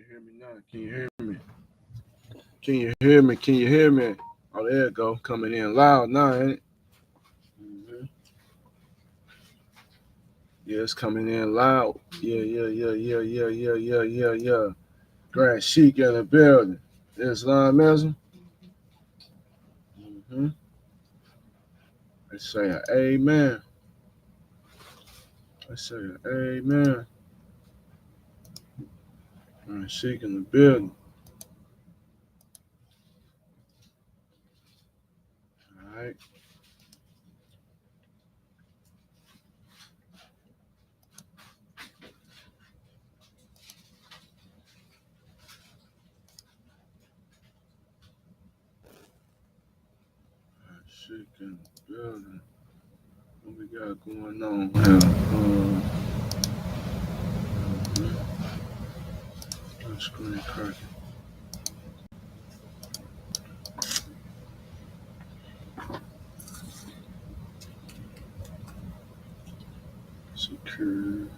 hear me now? Can you hear me? Can you hear me? Can you hear me? Oh, there it go. Coming in loud now, ain't it? hmm Yeah, it's coming in loud. Yeah. Grand Sheik in the building. Islamism. Mm-hmm. Let's say an amen. Let's say an amen. Grand Sheik in the building. All right. Grand Sheik in the building. What we got going on here? Screen curtain. Secure.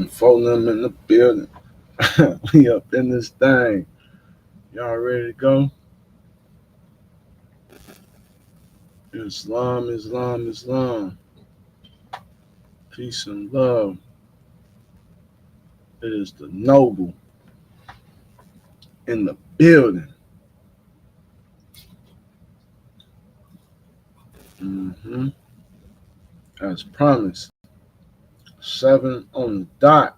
Four of them in the building. We up in this thing. Y'all ready to go? Islam, Islam, Islam. Peace and love. It is the noble in the building. Mm-hmm. As promised. 7 on the dot.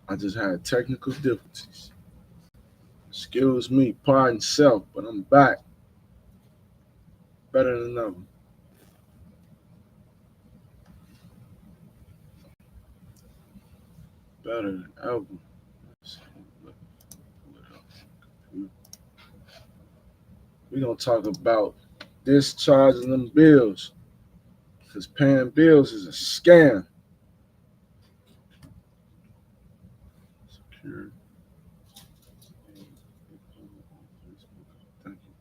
I just had technical difficulties. Excuse me, pardon self, but I'm back. Better than ever. Better than ever. We're going to talk about discharging them bills. Because paying bills is a scam. Secure. Thank you.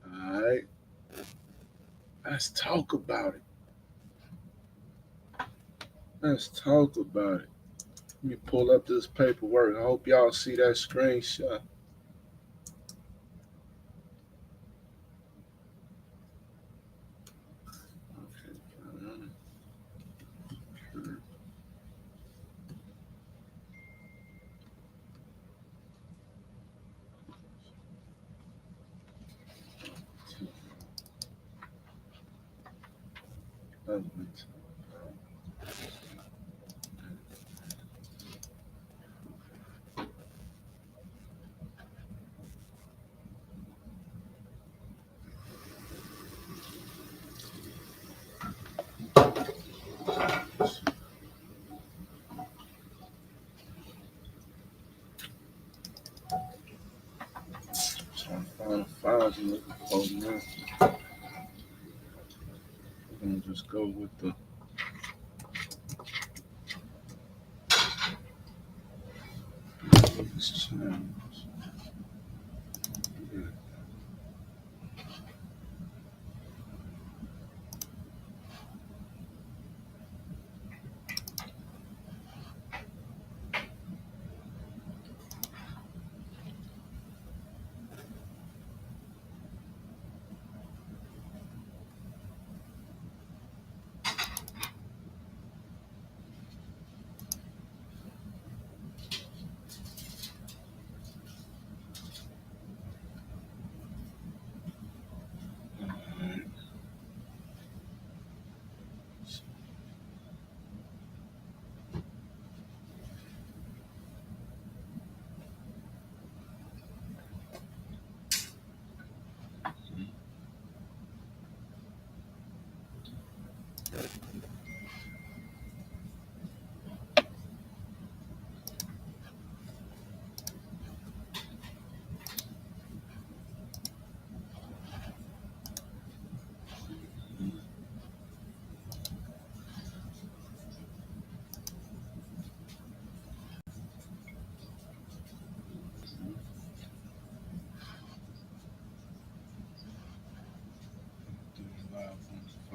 All right. Let's talk about it. Let's talk about it. Let me pull up this paperwork. I hope y'all see that screenshot. Okay. Trying to find the files I'm looking for now. We're gonna just go with the channels. Yeah.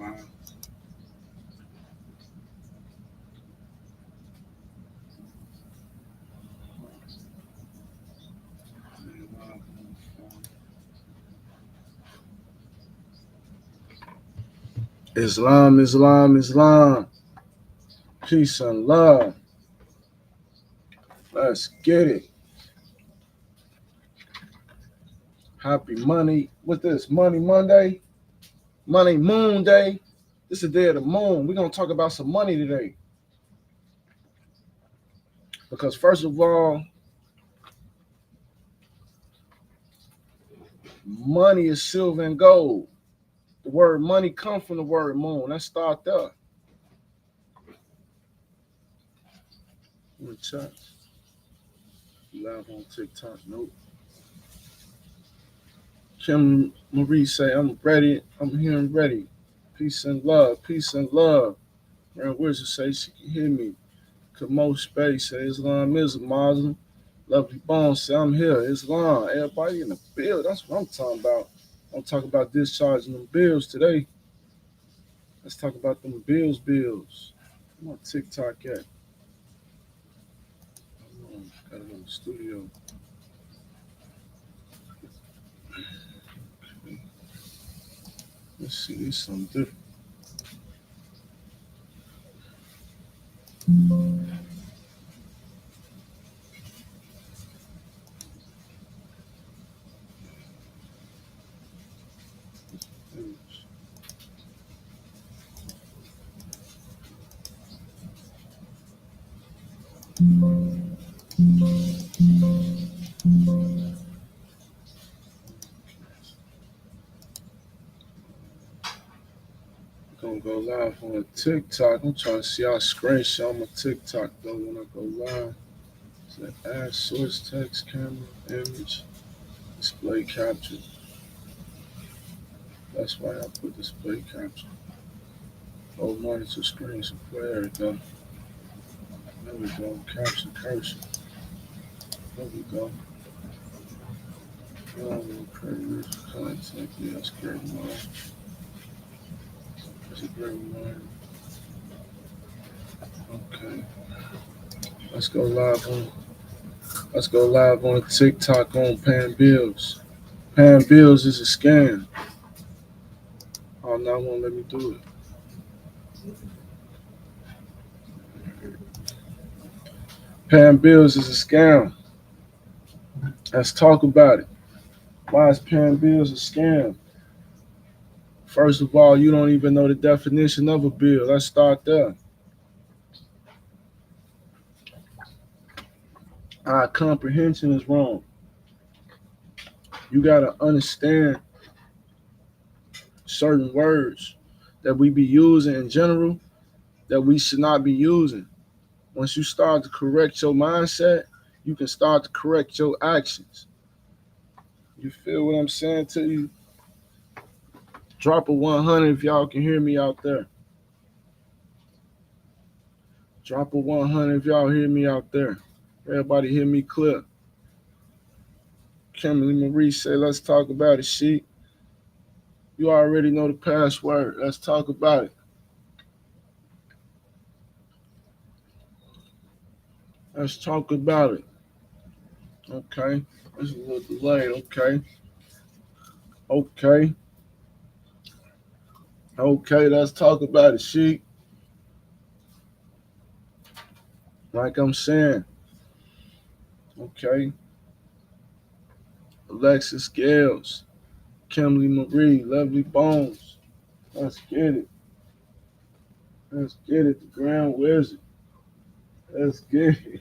5. Islam, Islam, Islam. Peace and love. Let's get it. Happy money. What's this? Money Monday? Money Moon Day. This is the day of the moon. We're going to talk about some money today. Because first of all, money is silver and gold. The word money comes from the word moon. Let's start there. Let me check. Live on TikTok. Nope. Kim Marie say, I'm ready. I'm here and ready. Peace and love. Peace and love. Grand Wizard say she can hear me. Kamo Space say Islam is a Muslim. Lovely Bones say I'm here. Islam. Everybody in the bill. That's what I'm talking about. I'm talking about discharging them bills today. Let's talk about them bills. Come on, TikTok at? Gotta go to the studio. Let's see, this something different. Gonna go live on TikTok. I'm trying to see our screenshot my TikTok though when I go live. So add source text, camera, image, display capture. That's why I put display capture. Oh, monitor screen so there we go. There we go. Capture cursor. There we go. Create content. Yeah, that's great line. That's a great line. Okay. Let's go live on TikTok on Paying Bills. Paying bills is a scam. Oh, now it won't let me do it. Paying bills is a scam. Let's talk about it. Why is paying bills a scam? First of all, you don't even know the definition of a bill. Let's start there. Our comprehension is wrong. You got to understand certain words that we be using in general that we should not be using. Once you start to correct your mindset, you can start to correct your actions. You feel what I'm saying to you? Drop a 100 if y'all can hear me out there. Drop a 100 if y'all hear me out there. Everybody hear me clear. Kimberly Marie say, let's talk about it, sheep. You already know the password. Let's talk about it. Let's talk about it. Okay. It's a little delayed. Okay, let's talk about it, sheep. Like I'm saying. Okay. Alexis Gales. Kimberly Marie. Lovely Bones. Let's get it. The Grand Wizard. Let's get it.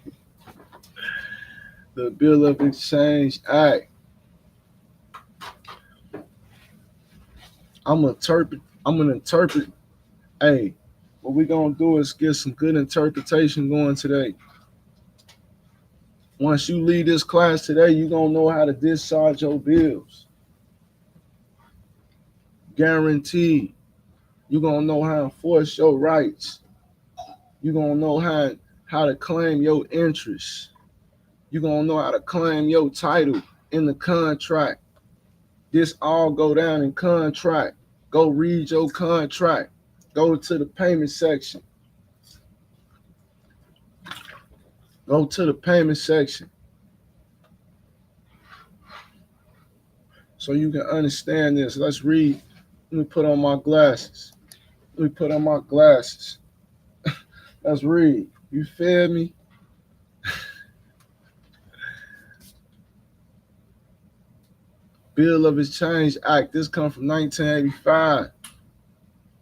The Bill of Exchange Act. I'm gonna interpret. Hey, what we're gonna do is get some good interpretation going today. Once you leave this class today, you're gonna know how to discharge your bills. Guaranteed. You're gonna know how to enforce your rights. You're gonna know how to claim your interests. You're gonna know how to claim your title in the contract. This all go down in contract. Go read your contract. Go to the payment section. Go to the payment section so you can understand this. Let's read. Let me put on my glasses. Let me put on my glasses. Let's read. You feel me? Bill of Exchange Act. This comes from 1985.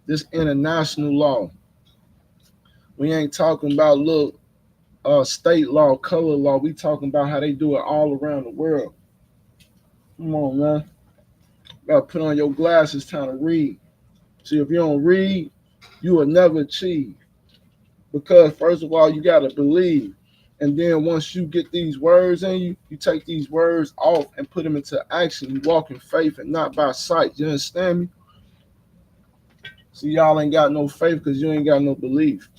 This international law. We ain't talking about little state law, color law. We talking about how they do it all around the world. Come on, man. Gotta put on your glasses, time to read. See, if you don't read, you will never achieve. Because first of all, you gotta believe. And then once you get these words in you, you take these words off and put them into action. You walk in faith and not by sight. You understand me? See, y'all ain't got no faith because you ain't got no belief.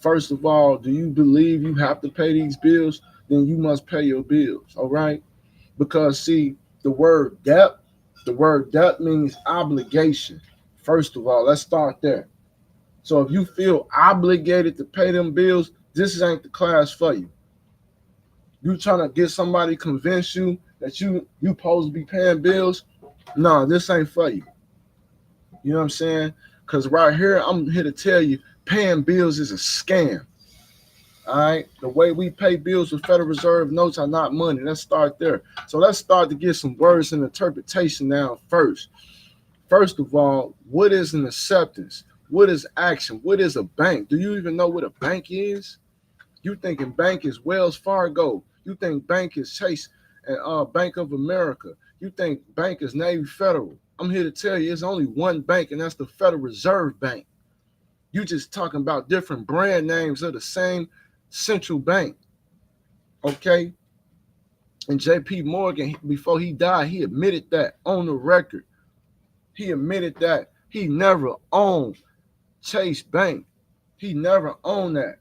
First of all, do you believe you have to pay these bills? Then you must pay your bills, all right? Because see, the word debt means obligation. First of all, let's start there. So if you feel obligated to pay them bills, this ain't the class for you. You trying to get somebody to convince you that you supposed to be paying bills? No, this ain't for you. You know what I'm saying? Because right here, I'm here to tell you, paying bills is a scam. All right. The way we pay bills with Federal Reserve notes are not money. Let's start there. So let's start to get some words and interpretation now first. First of all, what is an acceptance? What is action? What is a bank? Do you even know what a bank is? You thinking bank is Wells Fargo. You think bank is Chase and Bank of America. You think bank is Navy Federal. I'm here to tell you it's only one bank, and that's the Federal Reserve Bank. You just talking about different brand names of the same central bank. Okay? And J.P. Morgan, before he died, he admitted that on the record. He admitted that he never owned Chase Bank. He never owned that.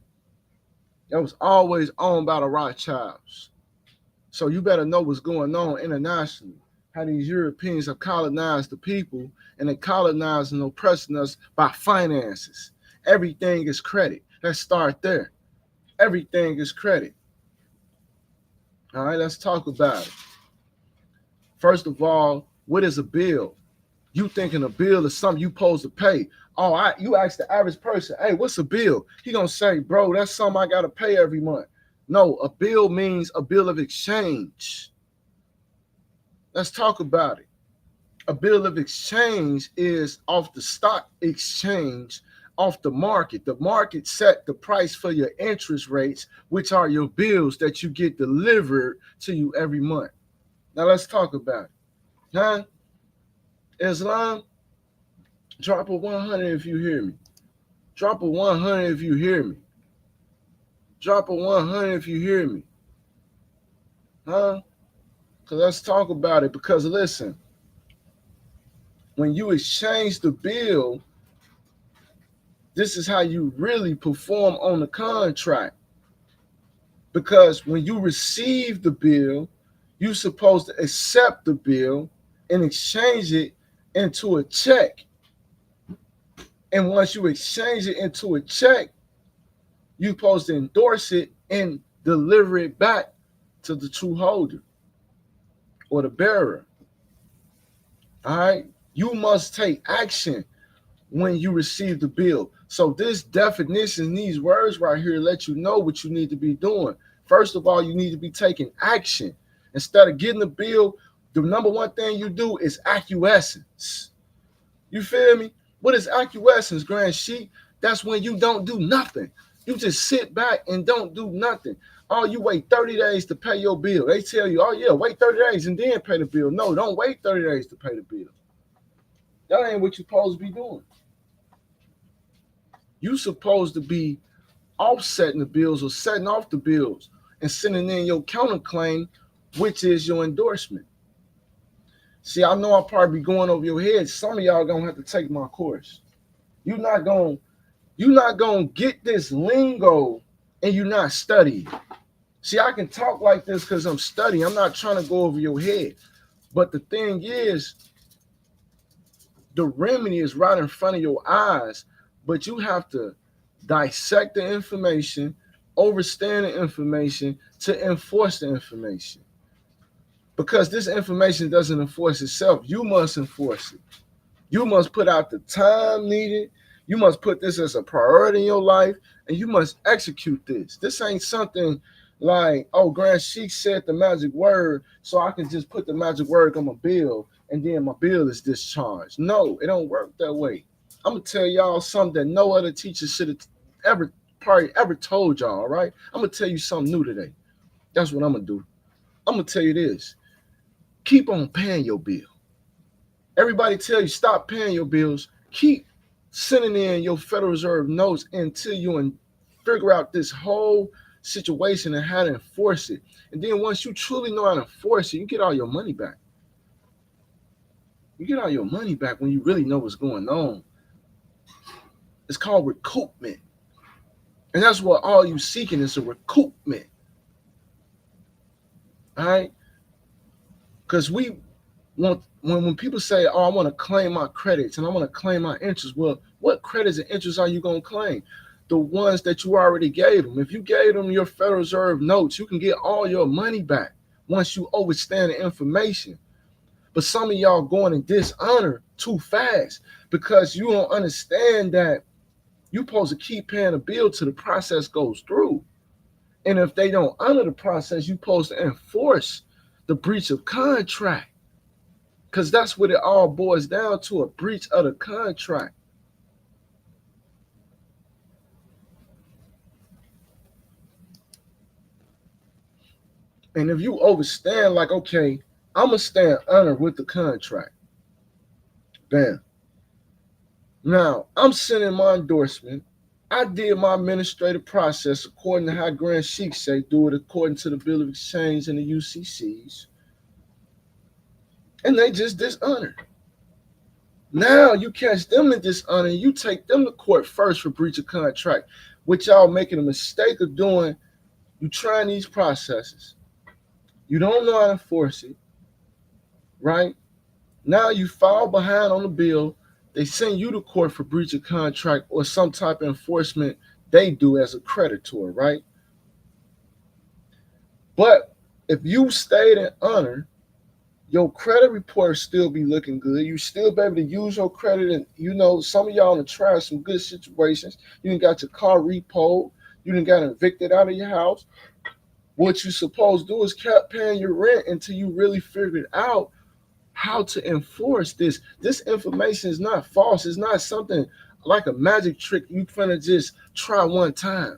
That was always owned by the Rothschilds. So you better know what's going on internationally. How these Europeans have colonized the people, and they colonizing and oppressing us by finances. Everything is credit. Let's start there. Everything is credit. All right, let's talk about it. First of all, what is a bill? You thinking a bill is something you supposed to pay. Oh, you ask the average person, hey, what's a bill? He gonna say, bro, that's something I gotta pay every month. No, a bill means a bill of exchange. Let's talk about it. A bill of exchange is off the stock exchange, off the market. The market set the price for your interest rates, which are your bills that you get delivered to you every month. Now let's talk about it. Huh? Islam, drop a 100 if you hear me. Drop a 100 if you hear me. Drop a 100 if you hear me. Huh? So let's talk about it, because listen, when you exchange the bill, this is how you really perform on the contract. Because when you receive the bill, you're supposed to accept the bill and exchange it into a check. And once you exchange it into a check, you're supposed to endorse it and deliver it back to the true holder or the bearer. All right? You must take action when you receive the bill. So this definition, these words right here, let you know what you need to be doing. First of all, you need to be taking action. Instead of getting the bill, the number one thing you do is acquiescence. You feel me? What is acquiescence, Grand Sheik? That's when you don't do nothing. You just sit back and don't do nothing. Oh, you wait 30 days to pay your bill. They tell you, oh yeah, wait 30 days and then pay the bill. No, don't wait 30 days to pay the bill. That ain't what you're supposed to be doing. You're supposed to be offsetting the bills or setting off the bills and sending in your counterclaim, which is your endorsement. See, I know I'll probably be going over your head. Some of y'all gonna have to take my course. You're not gonna get this lingo and you're not studying. See, I can talk like this because I'm studying. I'm not trying to go over your head. But the thing is, The remedy is right in front of your eyes, but you have to dissect the information, understand the information to enforce the information. Because this information doesn't enforce itself, you must enforce it. You must put out the time needed. You must put this as a priority in your life, and you must execute this. This ain't something like, oh, Grand Sheik said the magic word, so I can just put the magic word on my bill, and then my bill is discharged. No, it don't work that way. I'm gonna tell y'all something that no other teacher should have ever probably ever told y'all. All right, I'm gonna tell you something new today. That's what I'm gonna do. I'm gonna tell you this: keep on paying your bill. Everybody tell you stop paying your bills. Keep sending in your Federal Reserve notes until you figure out this whole situation and how to enforce it. And then once you truly know how to enforce it, you get all your money back. You get all your money back when you really know what's going on. It's called recoupment. And that's what all you seeking is, a recoupment. All right? Because we want, when people say, oh, I want to claim my credits and I want to claim my interest, well, what credits and interests are you going to claim? The ones that you already gave them. If you gave them your Federal Reserve notes, you can get all your money back once you understand the information. But some of y'all going in dishonor too fast because you don't understand that you're supposed to keep paying a bill till the process goes through. And if they don't honor the process, you're supposed to enforce the breach of contract. Because that's what it all boils down to, a breach of the contract. And if you overstand, like, okay, I'm going to stand honor with the contract. Bam. Now, I'm sending my endorsement. I did my administrative process according to how Grand Sheik say do it, according to the Bill of Exchange and the UCCs. And they just dishonored. Now you catch them in dishonor and you take them to court first for breach of contract, which y'all making a mistake of doing. You trying these processes. You don't know how to enforce it, right? Now you fall behind on the bill. They send you to court for breach of contract or some type of enforcement they do as a creditor, right? But if you stayed in honor, your credit report still be looking good. You still be able to use your credit, and some of y'all done tried some good situations. You done got your car repoed. You done got evicted out of your house. What you supposed to do is keep paying your rent until you really figured out how to enforce this. This information is not false. It's not something like a magic trick you finna just try one time.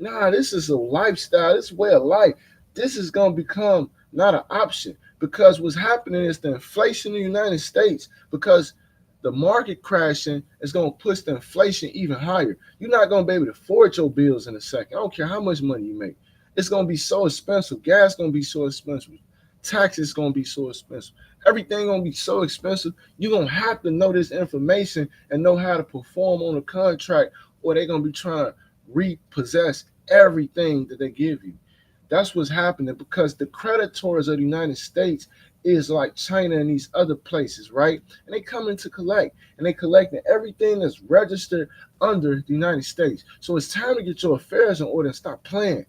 Nah, this is a lifestyle. This is way of life. This is gonna become not an option because what's happening is the inflation in the United States, because the market crashing is gonna push the inflation even higher. You're not gonna be able to afford your bills in a second. I don't care how much money you make. It's gonna be so expensive. Gas gonna be so expensive. Taxes gonna be so expensive. Everything gonna be so expensive. You're gonna have to know this information and know how to perform on a contract, or they're gonna be trying to repossess everything that they give you. That's what's happening because the creditors of the United States is like China and these other places, right? And they come in to collect, and they collecting everything that's registered under the United States. So it's time to get your affairs in order and stop playing.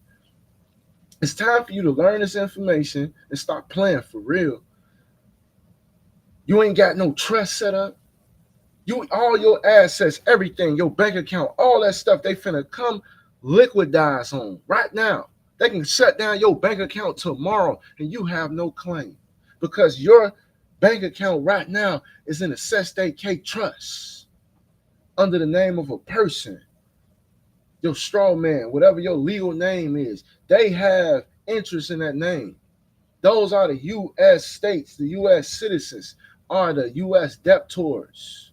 It's time for you to learn this information and stop playing for real. You ain't got no trust set up. All your assets, everything, your bank account, all that stuff, they finna come liquidize on right now. They can shut down your bank account tomorrow and you have no claim because your bank account right now is in a Sestate K trust under the name of a person, your straw man, whatever your legal name is. They have interest in that name. Those are the U.S. states, the U.S. citizens are the U.S. debtors.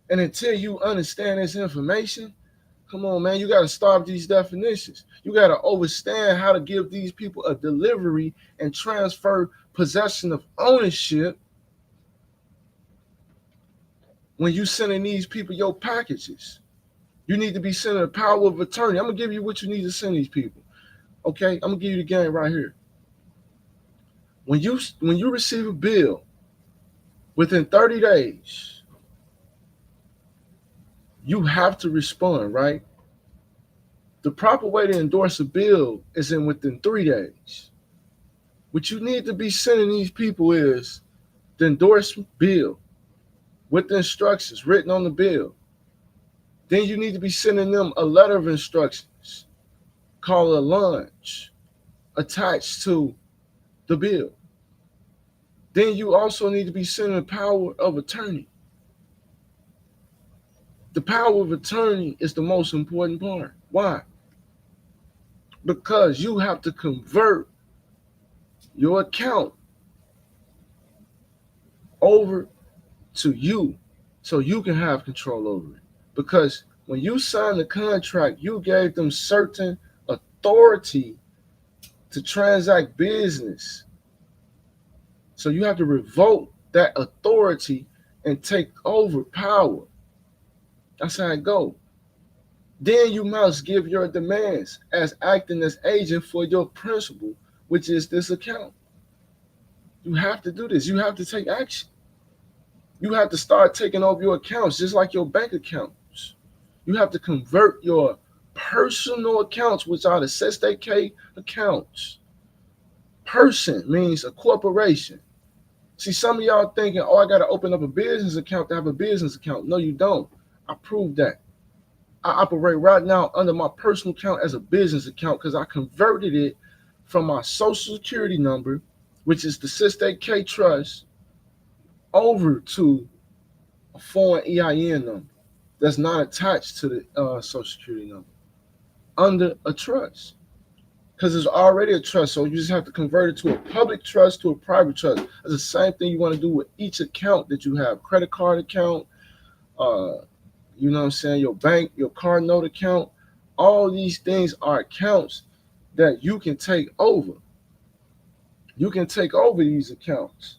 And until you understand this information, come on, man, you got to start these definitions. You got to understand how to give these people a delivery and transfer possession of ownership when you sending these people your packages. You need to be sending a power of attorney. I'm going to give you what you need to send these people. Okay, I'm going to give you the game right here. When you receive a bill Within 30 days, you have to respond, right? The proper way to endorse a bill is in within 3 days. What you need to be sending these people is the endorsement bill with the instructions written on the bill. Then you need to be sending them a letter of instructions called a lunch attached to the bill. Then you also need to be sending a power of attorney. The power of attorney is the most important part. Why? Because you have to convert your account over to you so you can have control over it. Because when you signed the contract, you gave them certain authority to transact business. So you have to revoke that authority and take over power. That's how it goes. Then you must give your demands as acting as agent for your principal, which is this account. You have to do this. You have to take action. You have to start taking over your accounts, just like your bank accounts. You have to convert your personal accounts, which are the SSK accounts. Person means a corporation. See, some of y'all thinking, oh, I got to open up a business account to have a business account. No, you don't. I proved that. I operate right now under my personal account as a business account because I converted it from my social security number, which is the SSK Trust, over to a foreign EIN number that's not attached to the social security number under a trust because it's already a trust. So you just have to convert it to a public trust to a private trust. It's the same thing you want to do with each account that you have: credit card account, you know what I'm saying, your bank, your card note account. All these things are accounts that you can take over. You can take over these accounts.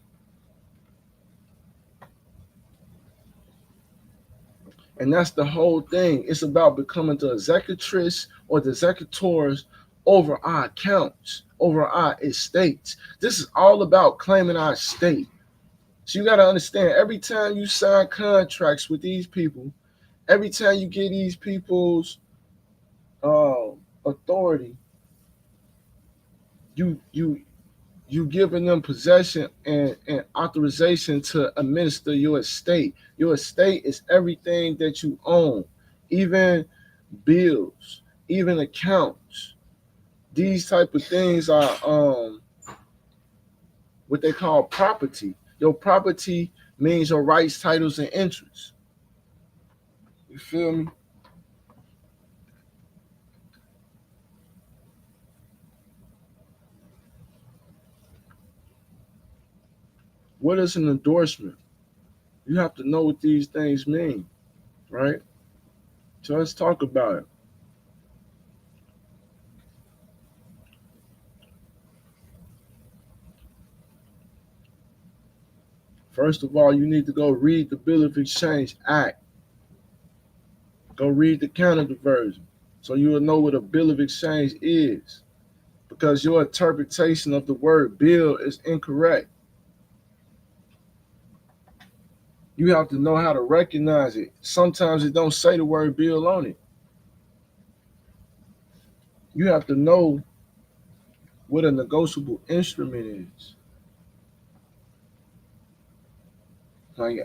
And that's the whole thing. It's about becoming the executrix or the executors over our accounts, over our estates. This is all about claiming our estate. So you got to understand, every time you sign contracts with these people, every time you get these people's authority, you giving them possession and authorization to administer your estate. Your estate is everything that you own, even bills, even accounts. These type of things are what they call property. Your property means your rights, titles, and interests. You feel me? What is an endorsement? You have to know what these things mean, right? So let's talk about it. First of all, you need to go read the Bill of Exchange Act. Go read the Canada version so you will know what a Bill of Exchange is, because your interpretation of the word bill is incorrect. You have to know how to recognize it. Sometimes it don't say the word bill on it. You have to know what a negotiable instrument is. Like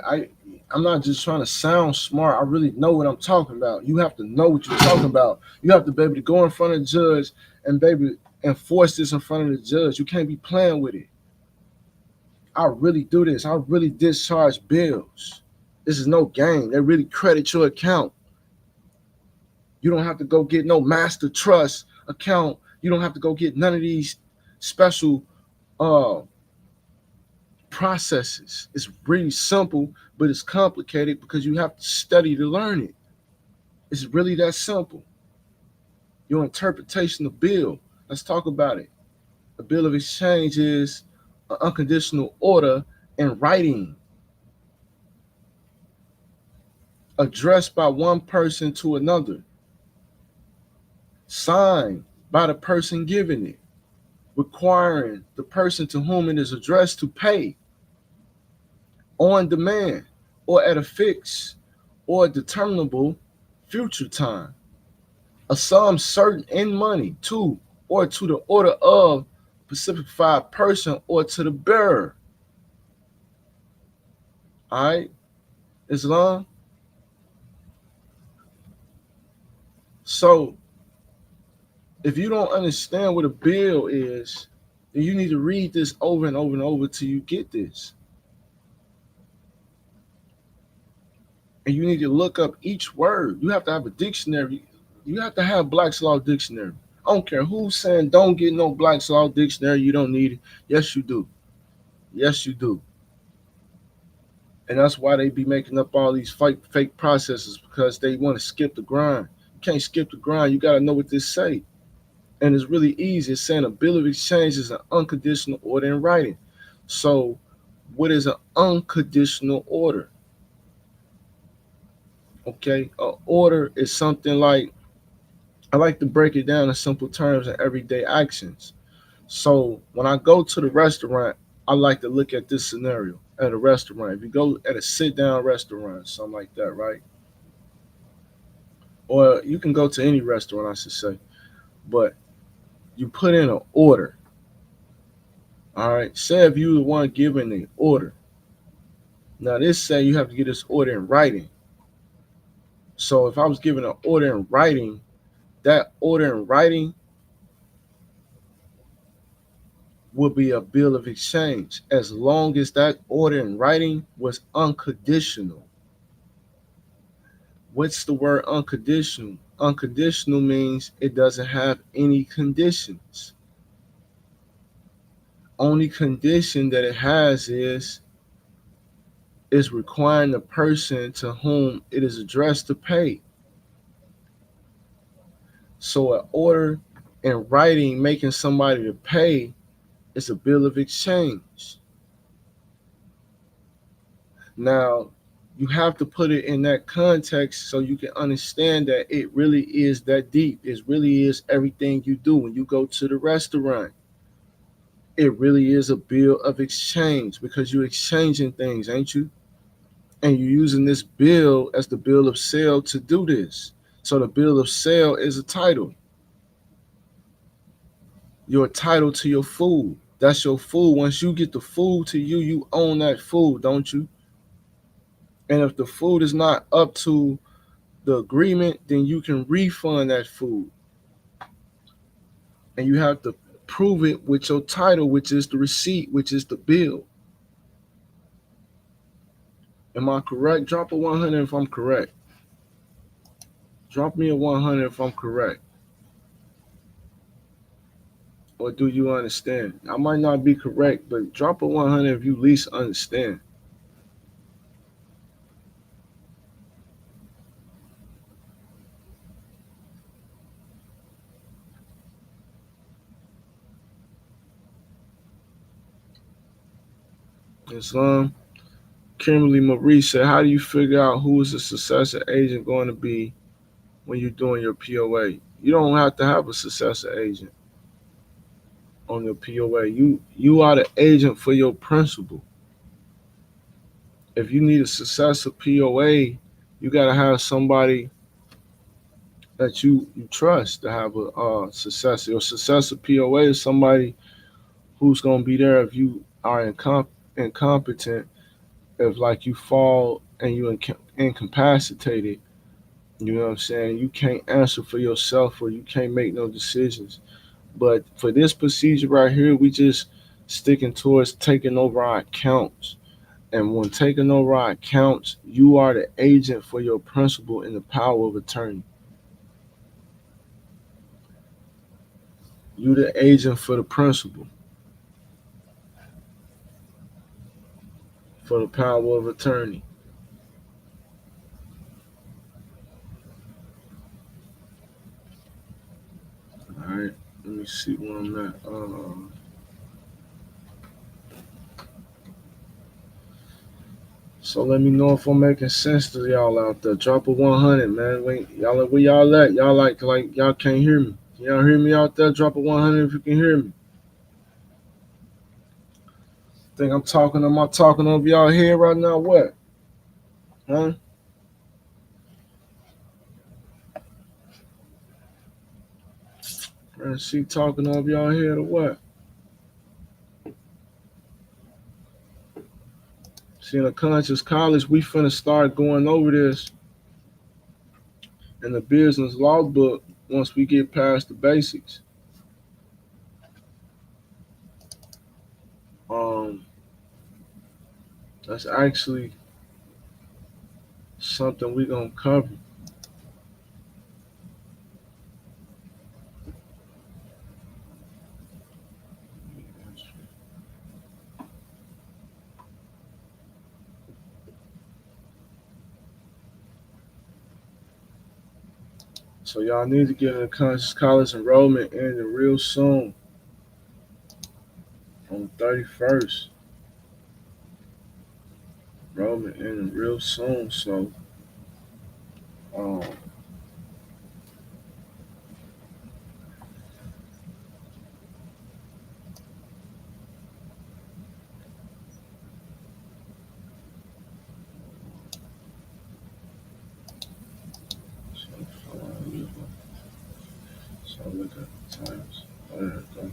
I'm not just trying to sound smart. I really know what I'm talking about. You have to know what you're talking about. You have to be able to go in front of the judge and baby enforce this in front of the judge. You can't be playing with it. I really do this. I really discharge bills. This is no game. They really credit your account. You don't have to go get no master trust account. You don't have to go get none of these special uh processes. It's really simple, but it's complicated because you have to study to learn it. It's really that simple. Your interpretation of bill. Let's talk about it. A bill of exchange is an unconditional order in writing addressed by one person to another, signed by the person giving it, requiring the person to whom it is addressed to pay. on demand, or at a fixed or determinable future time. A sum certain in money to or to the order of specified person or to the bearer. All right, Islam. So if you don't understand what a bill is, then you need to read this over and over and over till you get this. And you need to look up each word. You have to have a dictionary. You have to have Black's Law Dictionary. I don't care who's saying don't get no Black's Law Dictionary. You don't need it. Yes, you do. Yes, you do. And that's why they be making up all these fake processes because they want to skip the grind. You can't skip the grind. You got to know what this say. And it's really easy. It's saying a bill of exchange is an unconditional order in writing. So, what is an unconditional order? Okay, an order is something like, I like to break it down in simple terms and everyday actions. So when I go to the restaurant, I like to look at this scenario at a restaurant. If you go at a sit down restaurant, something like that, right? Or you can go to any restaurant, I should say, but you put in an order. All right. Say if you the one giving the order. Now this say you have to get this order in writing. So if I was given an order in writing, that order in writing would be a bill of exchange as long as that order in writing was unconditional. What's the word unconditional? Unconditional means it doesn't have any conditions. Only condition that it has is requiring the person to whom it is addressed to pay. So an order in writing making somebody to pay is a bill of exchange. Now, you have to put it in that context so you can understand that it really is that deep. It really is everything you do when you go to the restaurant. It really is a bill of exchange because you're exchanging things, ain't you? And you're using this bill as the bill of sale to do this. So the bill of sale is a title. You're entitled to your food. That's your food. Once you get the food to you, you own that food, don't you? And if the food is not up to the agreement, then you can refund that food. And you have to prove it with your title, which is the receipt, which is the bill. Am I correct? Drop a 100 if I'm correct. Drop me a 100 if I'm correct. Or do you understand? I might not be correct, but drop a 100 if you at least understand. Islam. Kimberly Marie said, how do you figure out who is a successor agent going to be when you're doing your POA? You don't have to have a successor agent on your POA. You are the agent for your principal. If you need a successor POA, you got to have somebody that you trust to have a successor. Your successor POA is somebody who's going to be there if you are incompetent, if like you fall and you incapacitated. You know what I'm saying? You can't answer for yourself or you can't make no decisions. But for this procedure right here, we just sticking towards taking over our accounts. And when taking over our accounts, you are the agent for your principal in the power of attorney. You the agent for the principal for the power of attorney. All right. Let me see where I'm at. So let me know if I'm making sense to y'all out there. Drop a 100, man. Wait, y'all, where y'all at? Y'all like y'all can't hear me. Can y'all hear me out there? Drop a 100 if you can hear me. Think I'm talking? Am I talking over y'all head right now? What? Huh? Man, she talking over y'all head or what? See, in the conscious college, we finna start going over this in the business law book once we get past the basics. Um, that's actually something we gonna cover. So y'all need to get in the conscious college enrollment ending real soon on the 31st. Enrollment ending real soon. Um, so look at the times. There we go.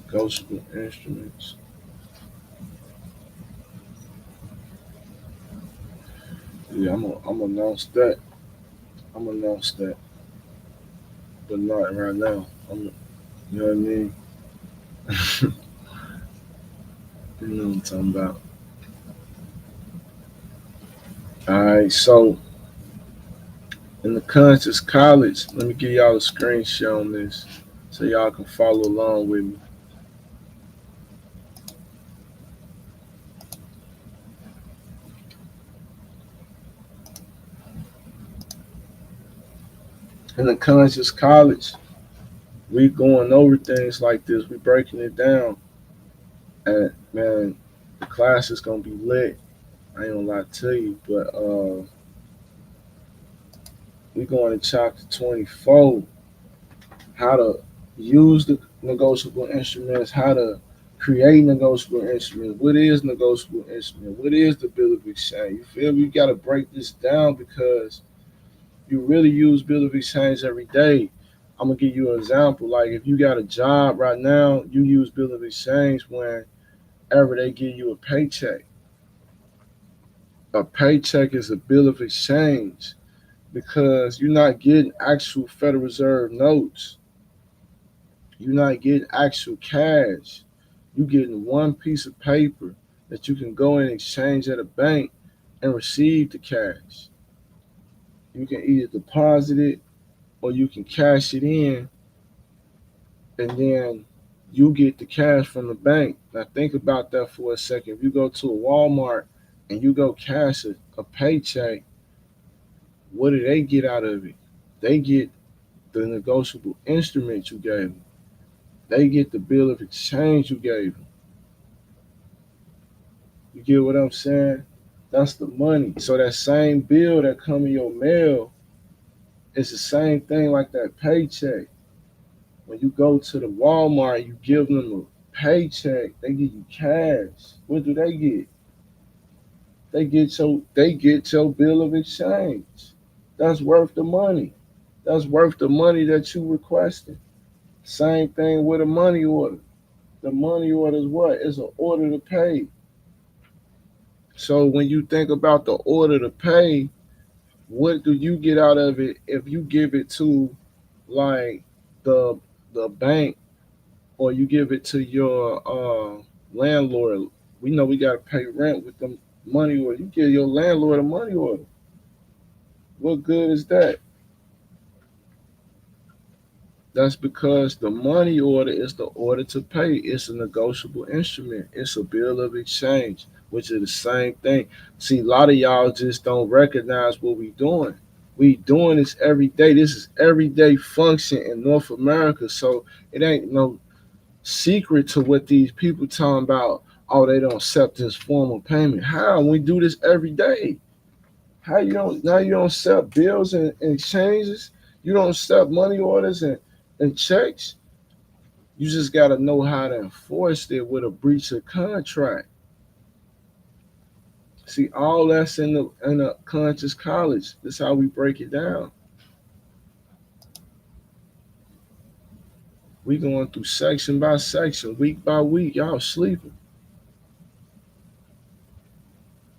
Negotiable instruments. Yeah, I'm gonna announce that. I'm gonna announce that, but not right now. You know what I mean? You know what I'm talking about. All right, so in the conscious college, let me give y'all a screenshot on this so y'all can follow along with me. In the conscious college, we going over things like this. We breaking it down, and man, the class is gonna be lit. I ain't gonna lie to you, but we going to chapter 24, how to use the negotiable instruments, how to create negotiable instruments. What is negotiable instrument? What is the bill of exchange? You feel me? You got to break this down because you really use bill of exchange every day. I'm gonna give you an example. Like if you got a job right now, you use bill of exchange whenever they give you a paycheck. A paycheck is a bill of exchange because you're not getting actual Federal Reserve notes. You're not getting actual cash. You're getting one piece of paper that you can go and exchange at a bank and receive the cash. You can either deposit it or you can cash it in and then you get the cash from the bank. Now think about that for a second. If you go to a Walmart and you go cash a paycheck, what do they get out of it? They get the negotiable instrument you gave them. They get the bill of exchange you gave them. You get what I'm saying? That's the money. So that same bill that come in your mail is the same thing like that paycheck. When you go to the Walmart, you give them a paycheck, they give you cash. What do they get? They get your bill of exchange. That's worth the money. That's worth the money that you requested. Same thing with a money order. The money order is what? It's an order to pay. So when you think about the order to pay, what do you get out of it if you give it to like the the bank or you give it to your landlord? We know we gotta pay rent with the money order. You give your landlord a money order. What good is that? That's because the money order is the order to pay. It's a negotiable instrument. It's a bill of exchange, which is the same thing. See, a lot of y'all just don't recognize what we doing. We doing this every day. This is everyday function in North America. So it ain't no secret to what these people talking about. Oh, they don't accept this form of payment. How? We do this every day. How you don't now you don't accept bills and exchanges? You don't accept money orders and checks? You just got to know how to enforce it with a breach of contract. See, all that's in the conscious college. That's how we break it down. We going through section by section, week by week. Y'all sleeping.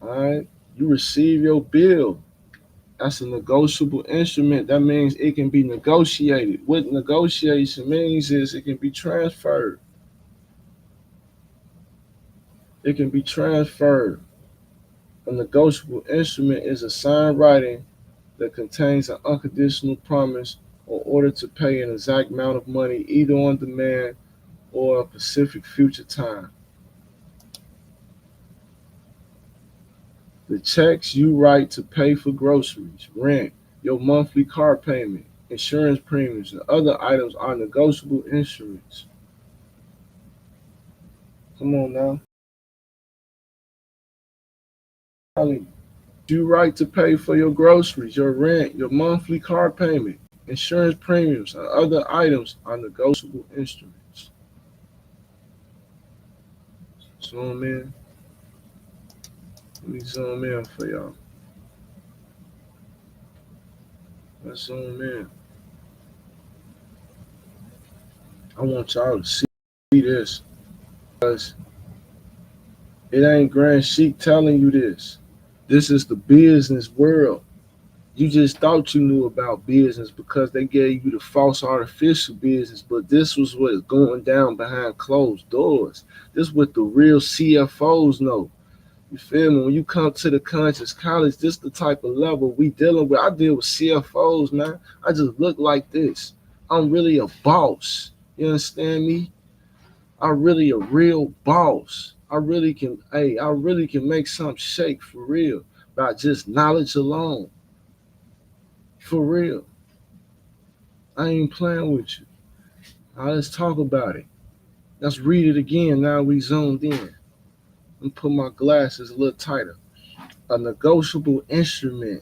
All right. You receive your bill. That's a negotiable instrument. That means it can be negotiated. What negotiation means is it can be transferred. It can be transferred. A negotiable instrument is a signed writing that contains an unconditional promise or order to pay an exact amount of money either on demand or a specific future time. The checks you write to pay for groceries, rent, your monthly car payment, insurance premiums, and other items are negotiable instruments. Come on now. You write to pay for your groceries, your rent, your monthly car payment, insurance premiums, and other items are negotiable instruments. Zoom in. Let me zoom in for y'all. Let's zoom in. I want y'all to see this because it ain't Grand Sheik telling you this. This is the business world. You just thought you knew about business because they gave you the false artificial business, but this was what's going down behind closed doors. This is what the real CFOs know. You feel me? When you come to the conscious college, this the type of level we dealing with. I deal with CFOs, man. I just look like this. I'm really a boss. You understand me? I'm really a real boss. I really can make something shake for real by just knowledge alone. For real. I ain't playing with you. Now let's talk about it. Let's read it again. Now we zoomed in. And put my glasses a little tighter. A negotiable instrument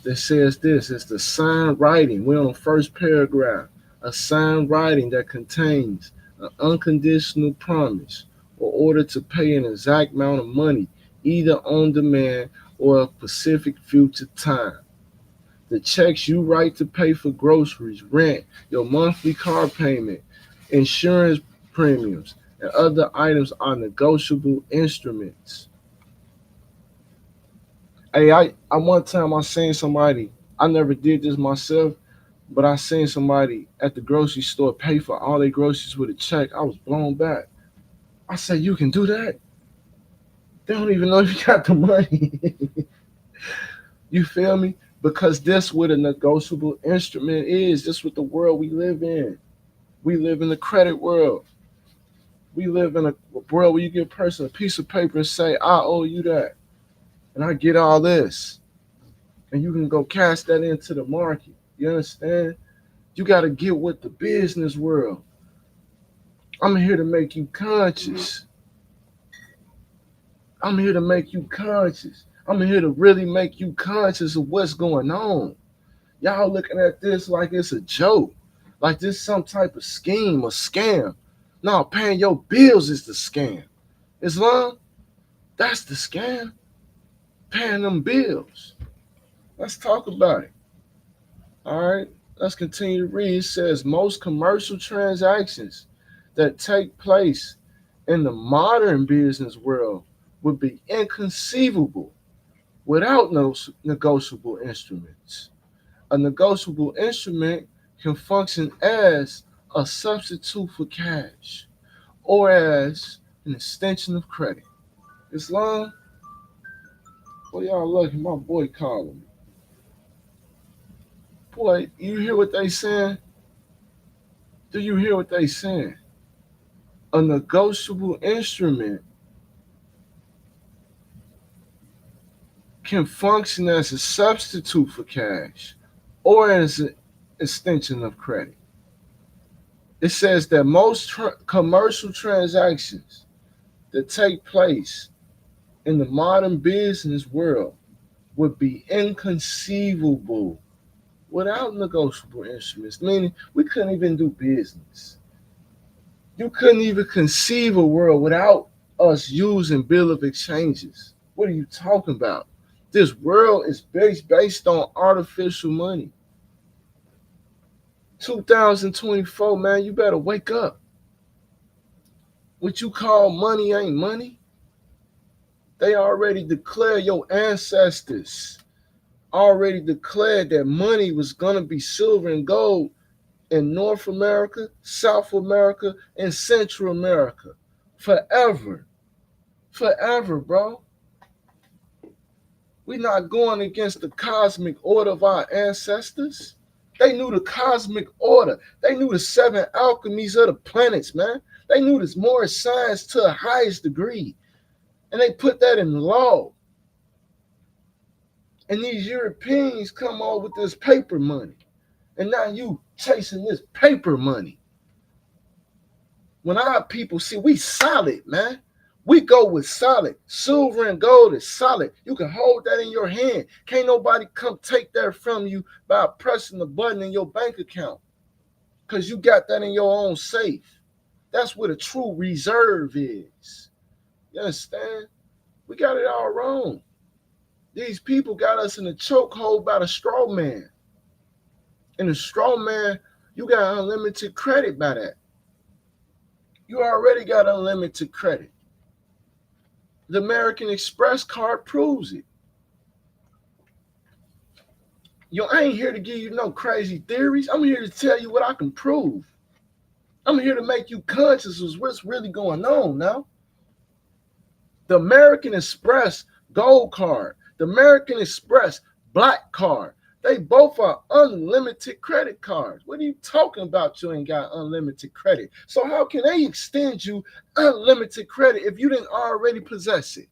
that says this is the signed writing. We're on the first paragraph. A signed writing that contains an unconditional promise or order to pay an exact amount of money, either on demand or a specific future time. The checks you write to pay for groceries, rent, your monthly car payment, insurance premiums, and other items are negotiable instruments. Hey, I one time I seen somebody, I never did this myself, but I seen somebody at the grocery store pay for all their groceries with a check. I was blown back. I said, you can do that? They don't even know if you got the money. You feel me? Because this what a negotiable instrument is. This what the world we live in. We live in the credit world. We live in a world where you give a person a piece of paper and say, I owe you that. And I get all this. And you can go cash that into the market. You understand? You got to get with the business world. I'm here to make you conscious. I'm here to make you conscious. I'm here to really make you conscious of what's going on. Y'all looking at this like it's a joke, like this some type of scheme or scam. No, paying your bills is the scam. Islam, that's the scam. Paying them bills. Let's talk about it. All right, let's continue to read. It says most commercial transactions that take place in the modern business world would be inconceivable without no negotiable instruments. A negotiable instrument can function as a substitute for cash or as an extension of credit. Islam, boy, y'all lucky my boy calling me. Boy, you hear what they saying? Do you hear what they saying? A negotiable instrument can function as a substitute for cash or as an extension of credit. It says that most commercial transactions that take place in the modern business world would be inconceivable without negotiable instruments, meaning we couldn't even do business. You couldn't even conceive a world without us using bill of exchanges. What are you talking about? This world is based on artificial money. 2024, man, you better wake up. What you call money ain't money. They already declared, your ancestors already declared that money was going to be silver and gold in North America, South America, and Central America forever. Forever, bro. We're not going against the cosmic order of our ancestors. They knew the cosmic order. They knew the seven alchemies of the planets, man. They knew this more science to the highest degree. And they put that in law. And these Europeans come on with this paper money. And now you chasing this paper money. When our people see, we solid, man. We go with solid. Silver and gold is solid. You can hold that in your hand. Can't nobody come take that from you by pressing the button in your bank account. Because you got that in your own safe. That's what a true reserve is. You understand? We got it all wrong. These people got us in a chokehold by the straw man. And the straw man, you got unlimited credit by that. You already got unlimited credit. The American Express card proves it. Yo, I ain't here to give you no crazy theories. I'm here to tell you what I can prove. I'm here to make you conscious of what's really going on now. The American Express gold card, the American Express black card, they both are unlimited credit cards. What are you talking about? You ain't got unlimited credit. So how can they extend you unlimited credit if you didn't already possess it?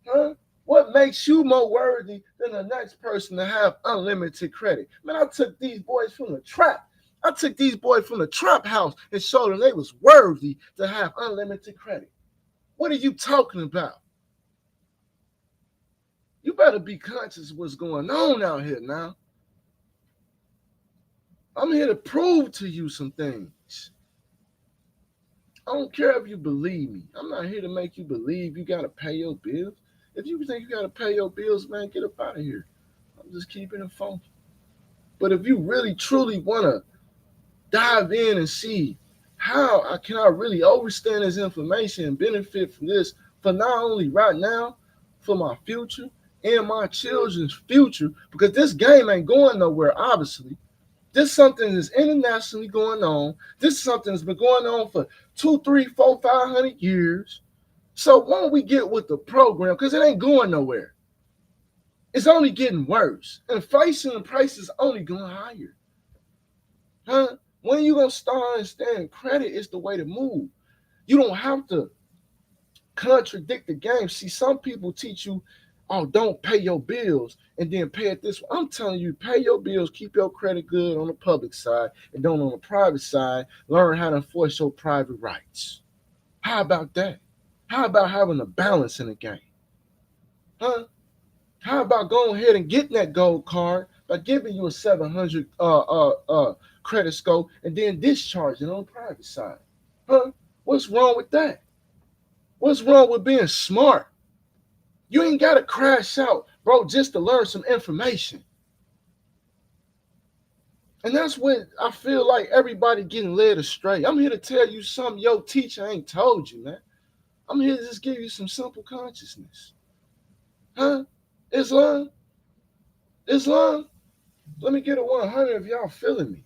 Huh? What makes you more worthy than the next person to have unlimited credit? Man, I took these boys from the trap. I took these boys from the trap house and showed them they was worthy to have unlimited credit. What are you talking about? You better be conscious of what's going on out here now. I'm here to prove to you some things. I don't care if you believe me. I'm not here to make you believe you got to pay your bills. If you think you got to pay your bills, man, get up out of here. I'm just keeping it funky. But if you really, truly want to dive in and see how can I really understand this information and benefit from this for not only right now, for my future and my children's future, because this game ain't going nowhere, obviously. This something is internationally going on. This is something that's been going on for 2, 3, 4, 500 years. So why don't we get with the program? Because it ain't going nowhere. It's only getting worse. Inflation and prices only going higher. Huh? When you going to start understanding credit is the way to move? You don't have to contradict the game. See, some people teach you, oh, don't pay your bills and then pay it this way. I'm telling you, pay your bills, keep your credit good on the public side, and don't on the private side, learn how to enforce your private rights. How about that? How about having a balance in the game? Huh? How about going ahead and getting that gold card by giving you a 700 credit score and then discharging on the private side? Huh? What's wrong with that? What's wrong with being smart? You ain't got to crash out, bro, just to learn some information. And that's what I feel like everybody getting led astray. I'm here to tell you something your teacher ain't told you, man. I'm here to just give you some simple consciousness. Huh? Islam? Islam? Let me get a 100 if y'all feeling me.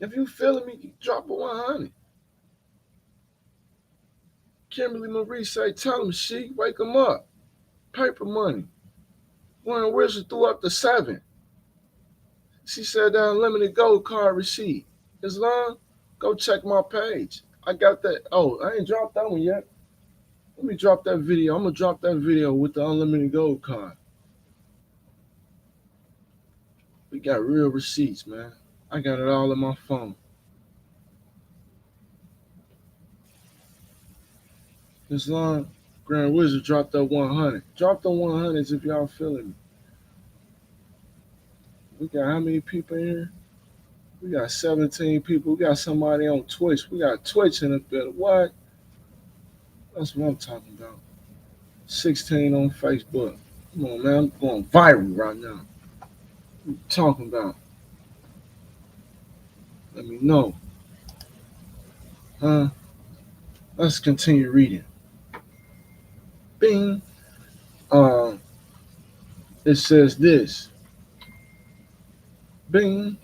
If you feeling me, drop a 100. Kimberly Marie say, tell him, she, wake him up. Paper money. Warren Wizard threw up the 7. She said that unlimited gold card receipt. Islam, go check my page. I got that. Oh, I ain't dropped that one yet. Let me drop that video. I'm going to drop that video with the unlimited gold card. We got real receipts, man. I got it all in my phone. Islam, Grand Wizard dropped that 100. Drop the 100s if y'all feeling me. We got how many people in here? We got 17 people. We got somebody on Twitch. We got Twitch in the building. What? That's what I'm talking about. 16 on Facebook. Come on, man. I'm going viral right now. What you talking about? Let me know. Huh? Let's continue reading. Bing. Um, it says this. Bing.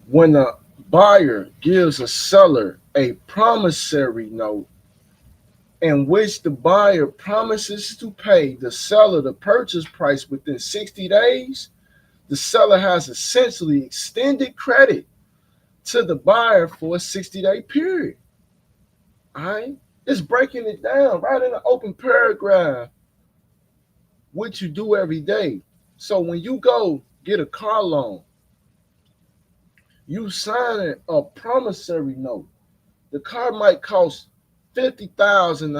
When a buyer gives a seller a promissory note in which the buyer promises to pay the seller the purchase price within 60 days, the seller has essentially extended credit to the buyer for a 60-day period. All right? It's breaking it down right in an open paragraph, what you do every day. So when you go get a car loan, you sign a promissory note. The car might cost $50,000,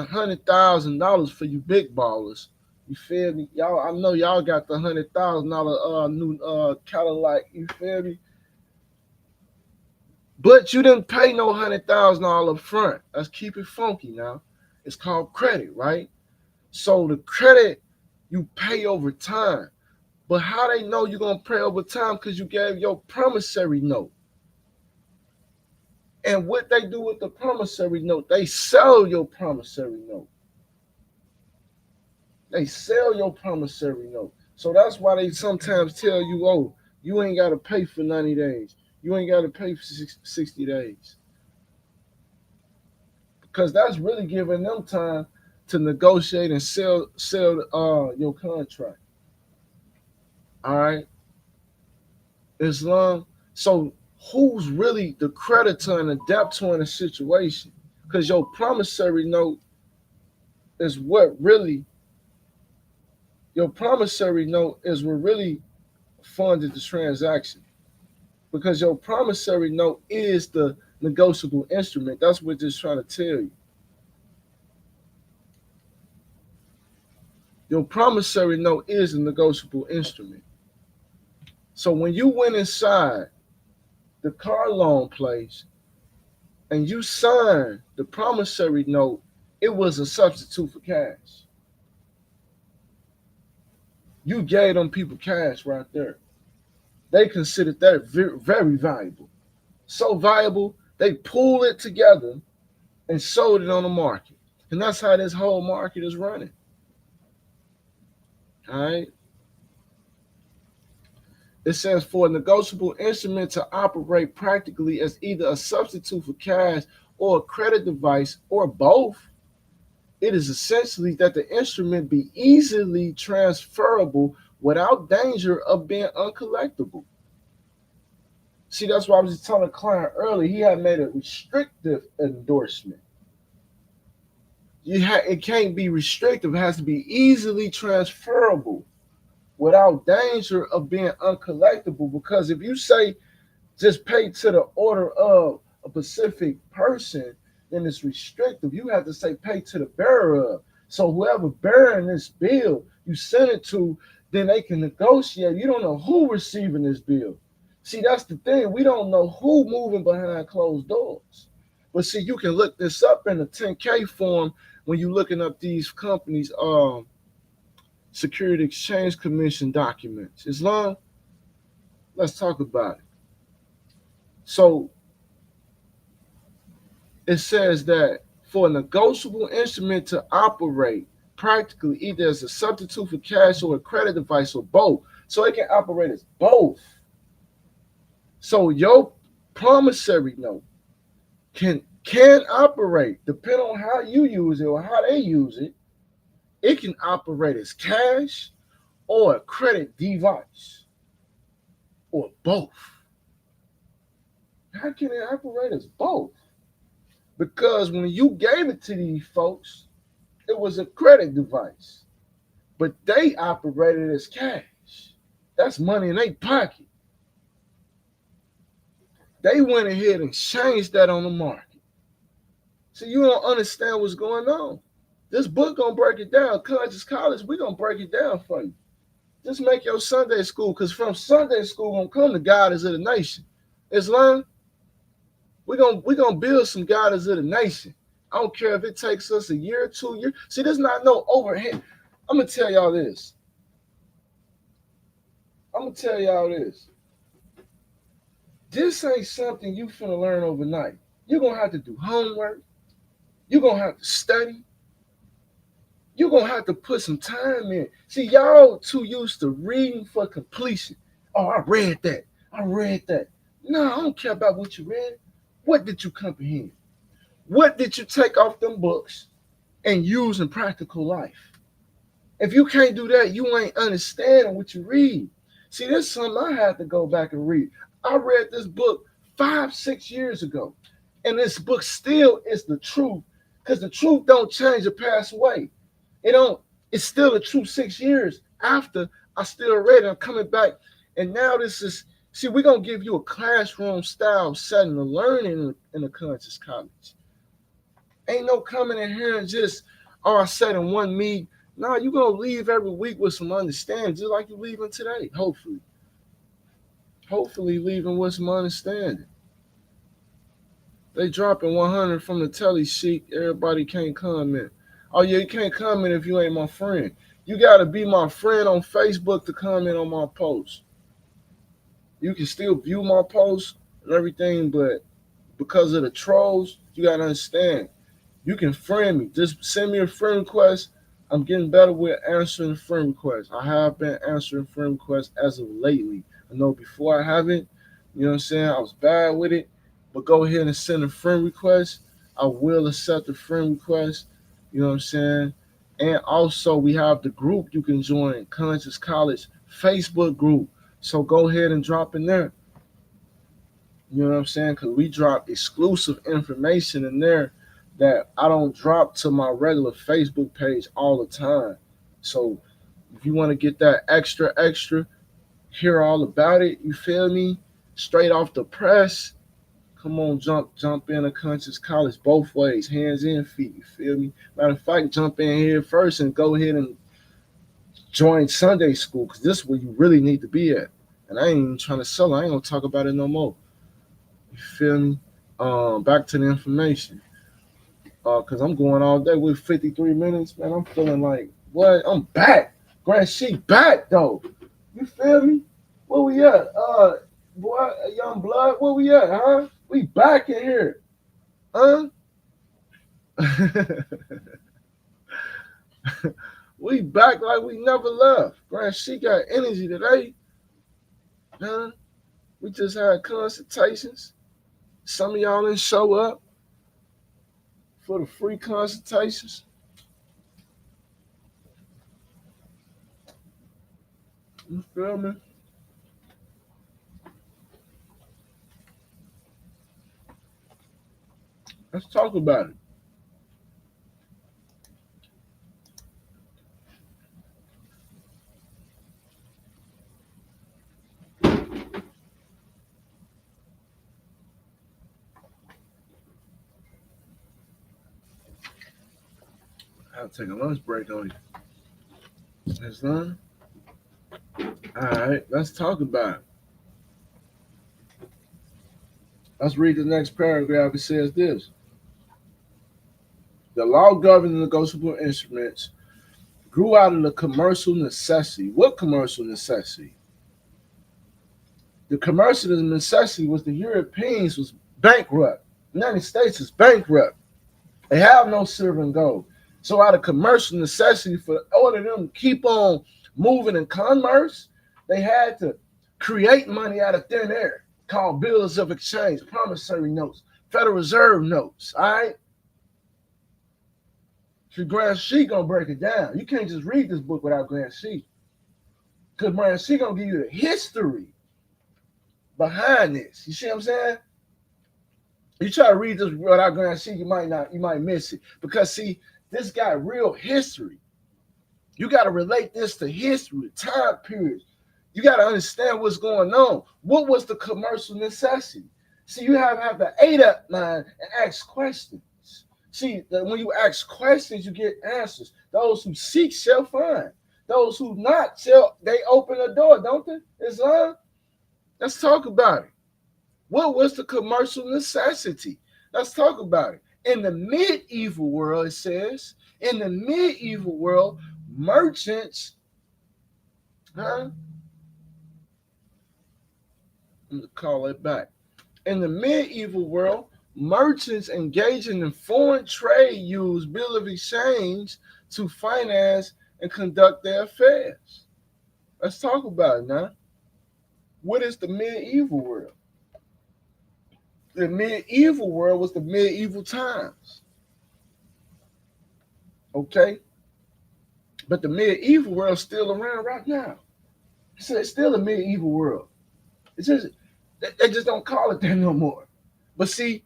$100,000 for you big ballers. You feel me? Y'all, I know y'all got the $100,000 new Cadillac. You feel me? But you didn't pay no $100,000 up front. Let's keep it funky now. It's called credit, right? So the credit you pay over time. But how they know you're gonna pay over time? Because you gave your promissory note. And what they do with the promissory note, they sell your promissory note. They sell your promissory note. So that's why they sometimes tell you, oh, you ain't got to pay for 90 days. You ain't got to pay for 60 days. Because that's really giving them time to negotiate and sell your contract. All right? Islam. So who's really the creditor and the debtor in a situation? Because your promissory note is what really funded the transaction, because your promissory note is the negotiable instrument. That's what it's trying to tell you. Your promissory note is a negotiable instrument. So when you went inside the car loan place and you signed the promissory note, it was a substitute for cash. You gave them people cash right there. They considered that very, very valuable. So valuable, they pulled it together and sold it on the market. And that's how this whole market is running. All right. It says for a negotiable instrument to operate practically as either a substitute for cash or a credit device or both, it is essentially that the instrument be easily transferable without danger of being uncollectible. See, that's why I was just telling a client earlier, he had made a restrictive endorsement. It can't be restrictive, it has to be easily transferable without danger of being uncollectible. Because if you say just pay to the order of a specific person, then it's restrictive. You have to say pay to the bearer of. So whoever bearing this bill, you send it to, then they can negotiate. You don't know who receiving this bill. See, that's the thing. We don't know who moving behind closed doors. But see, you can look this up in the 10K form when you're looking up these companies' Security Exchange Commission documents. Islam, let's talk about it. So it says that for a negotiable instrument to operate practically either as a substitute for cash or a credit device or both. So it can operate as both. So your promissory note can operate, depending on how you use it or how they use it. It can operate as cash or a credit device or both. How can it operate as both? Because when you gave it to these folks, it was a credit device, but they operated as cash. That's money in their pocket. They went ahead and changed that on the market. So you don't understand what's going on. This book gonna break it down. Conscious College, we gonna break it down for you. Just make your Sunday school, because from Sunday school gonna come the guidance of the nation. Islam, we're gonna build some guidance of the nation. I don't care if it takes us a year, 2 years. See, there's not no overhead. I'm gonna tell y'all this. I'm gonna tell y'all this. This ain't something you finna learn overnight. You're gonna have to do homework. You're gonna have to study. You're gonna have to put some time in. See, y'all too used to reading for completion. Oh, I read that. I read that. No, I don't care about what you read. What did you comprehend? What did you take off them books and use in practical life? If you can't do that, you ain't understanding what you read. See, this is something I had to go back and read. I read this book 5, 6 years ago, and this book still is the truth, because the truth don't change or pass away. It don't. It's still the truth 6 years after I still read it. I'm coming back, and now this is. See, we're gonna give you a classroom style setting of learning in a conscious college. Ain't no coming in here and just, oh, I said in one meet. No, you're gonna leave every week with some understanding, just like you're leaving today. Hopefully leaving with some understanding. They dropping 100 from the telly sheet. Everybody can't comment. Oh yeah, you can't comment if you ain't my friend. You gotta be my friend on Facebook to comment on my post. You can still view my posts and everything, but because of the trolls, you gotta understand. You can friend me. Just send me a friend request. I'm getting better with answering friend requests. I have been answering friend requests as of lately. I know before I haven't. You know what I'm saying? I was bad with it. But go ahead and send a friend request. I will accept the friend request. You know what I'm saying? And also we have the group you can join, Conscious College Facebook group. So go ahead and drop in there. You know what I'm saying? Because we drop exclusive information in there that I don't drop to my regular Facebook page all the time. So if you want to get that extra, hear all about it, you feel me? Straight off the press, come on, jump in a conscious college both ways, hands and feet, you feel me? Matter of fact, jump in here first and go ahead and join Sunday school, because this is where you really need to be at. And I ain't even trying to sell it. I ain't gonna talk about it no more. You feel me? Back to the information. Cause I'm going all day with 53 minutes, man. I'm feeling like what? I'm back. Grand Sheik back though. You feel me? Where we at? Boy, young blood, where we at, huh? We back in here. Huh? We back like we never left. Grand Sheik got energy today. Huh? We just had consultations. Some of y'all didn't show up for the free consultations. You feel me? Let's talk about it. I'll take a lunch break on you. That's done. All right, let's talk about it. Let's read the next paragraph. It says this: the law governing negotiable instruments grew out of the commercial necessity. What commercial necessity? The commercial necessity was the Europeans was bankrupt. The United States is bankrupt. They have no silver and gold. So out of commercial necessity, for order them to keep on moving in commerce, they had to create money out of thin air called bills of exchange, promissory notes, Federal Reserve notes. All right. So Grand Sheik gonna break it down. You can't just read this book without Grand Sheik, because Grand Sheik gonna give you the history behind this. You see what I'm saying? You try to read this without Grand Sheik, you might miss it. Because see, this got real history. You got to relate this to history, time periods. You got to understand what's going on. What was the commercial necessity? See, you have to aid up mind and ask questions. See, when you ask questions, you get answers. Those who seek shall find. Those who not shall, they open the door, don't they? Islam? Let's talk about it. What was the commercial necessity? Let's talk about it. In the medieval world, it says, in the medieval world, merchants, huh? Let me call it back. In the medieval world, merchants engaging in foreign trade used bill of exchange to finance and conduct their affairs. Let's talk about it now. What is the medieval world? The medieval world was the medieval times. Okay? But the medieval world is still around right now. So it's still a medieval world. It's just they just don't call it that no more. But see,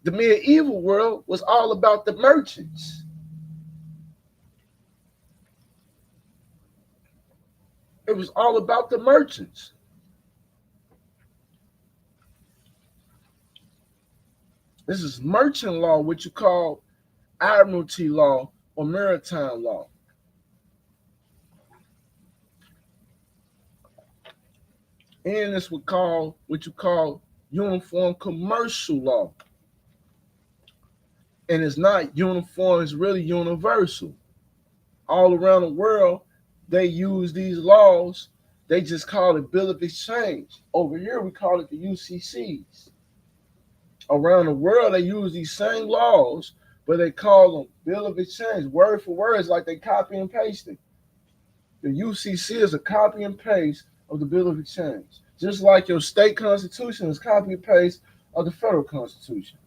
the medieval world was all about the merchants. It was all about the merchants. This is merchant law, what you call admiralty law or maritime law. And this would call what you call uniform commercial law. And it's not uniform, it's really universal. All around the world, they use these laws. They just call it Bill of Exchange. Over here, we call it the UCCs. Around the world, they use these same laws, but they call them Bill of Exchange, word for word. It's like they copy and paste it. The UCC is a copy and paste of the Bill of Exchange, just like your state constitution is copy and paste of the federal constitution.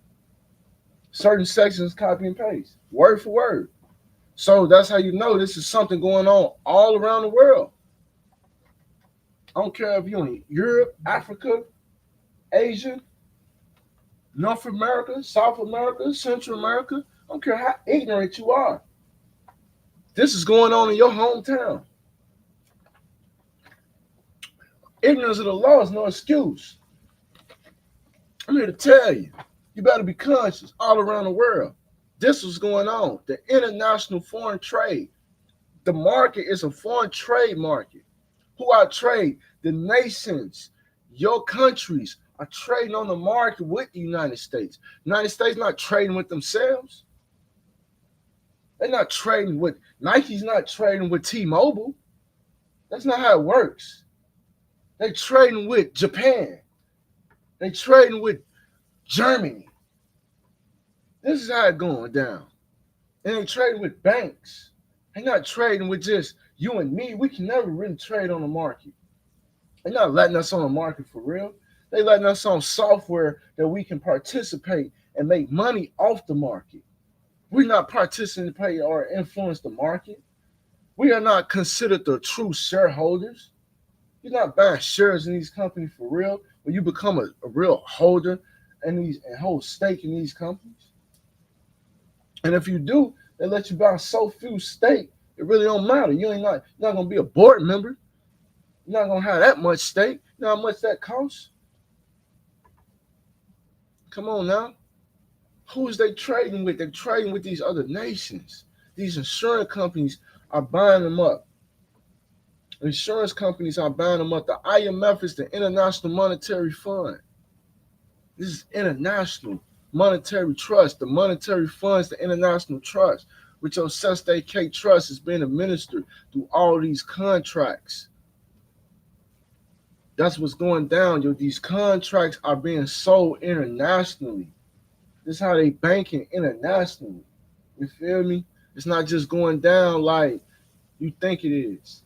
Certain sections copy and paste, word for word. So that's how you know this is something going on all around the world. I don't care if you're in Europe, Africa, Asia, North America, South America, Central America. I don't care how ignorant you are. This is going on in your hometown. Ignorance of the law is no excuse. I'm here to tell you, you better be conscious all around the world. This was going on. The international foreign trade. The market is a foreign trade market. Who are trade? The nations, your countries are trading on the market with the United States. The United States not trading with themselves. They're not trading with Nike's not trading with T-Mobile. That's not how it works. They're trading with Japan. They're trading with Germany. This is how it's going down. And they're trading with banks. They're not trading with just you and me. We can never really trade on the market. They're not letting us on the market for real. They're letting us on software that we can participate and make money off the market. We're not participating or influence the market. We are not considered the true shareholders. You're not buying shares in these companies for real. When you become a real holder and hold stake in these companies. And if you do, they let you buy so few stake, it really don't matter. You're not gonna be a board member. You're not gonna have that much stake. You know how much that costs? Come on now. Who is they trading with? They're trading with these other nations. These insurance companies are buying them up. Insurance companies are buying them up. The IMF is the International Monetary Fund. This is international monetary trust. The monetary funds, the international trust, which your Sestate K Trust is being administered through all these contracts. That's what's going down. These contracts are being sold internationally. This is how they banking internationally. You feel me? It's not just going down like you think it is.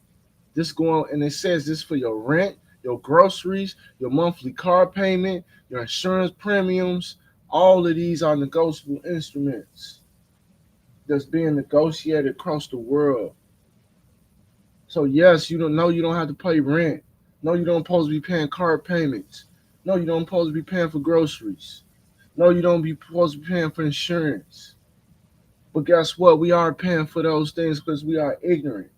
This going, and it says this for your rent, your groceries, your monthly car payment, your insurance premiums. All of these are negotiable instruments that's being negotiated across the world. So yes, you don't have to pay rent. No, you don't supposed to be paying car payments. No, you don't supposed to be paying for groceries. No, you don't be supposed to be paying for insurance. But guess what? We are paying for those things because we are ignorant.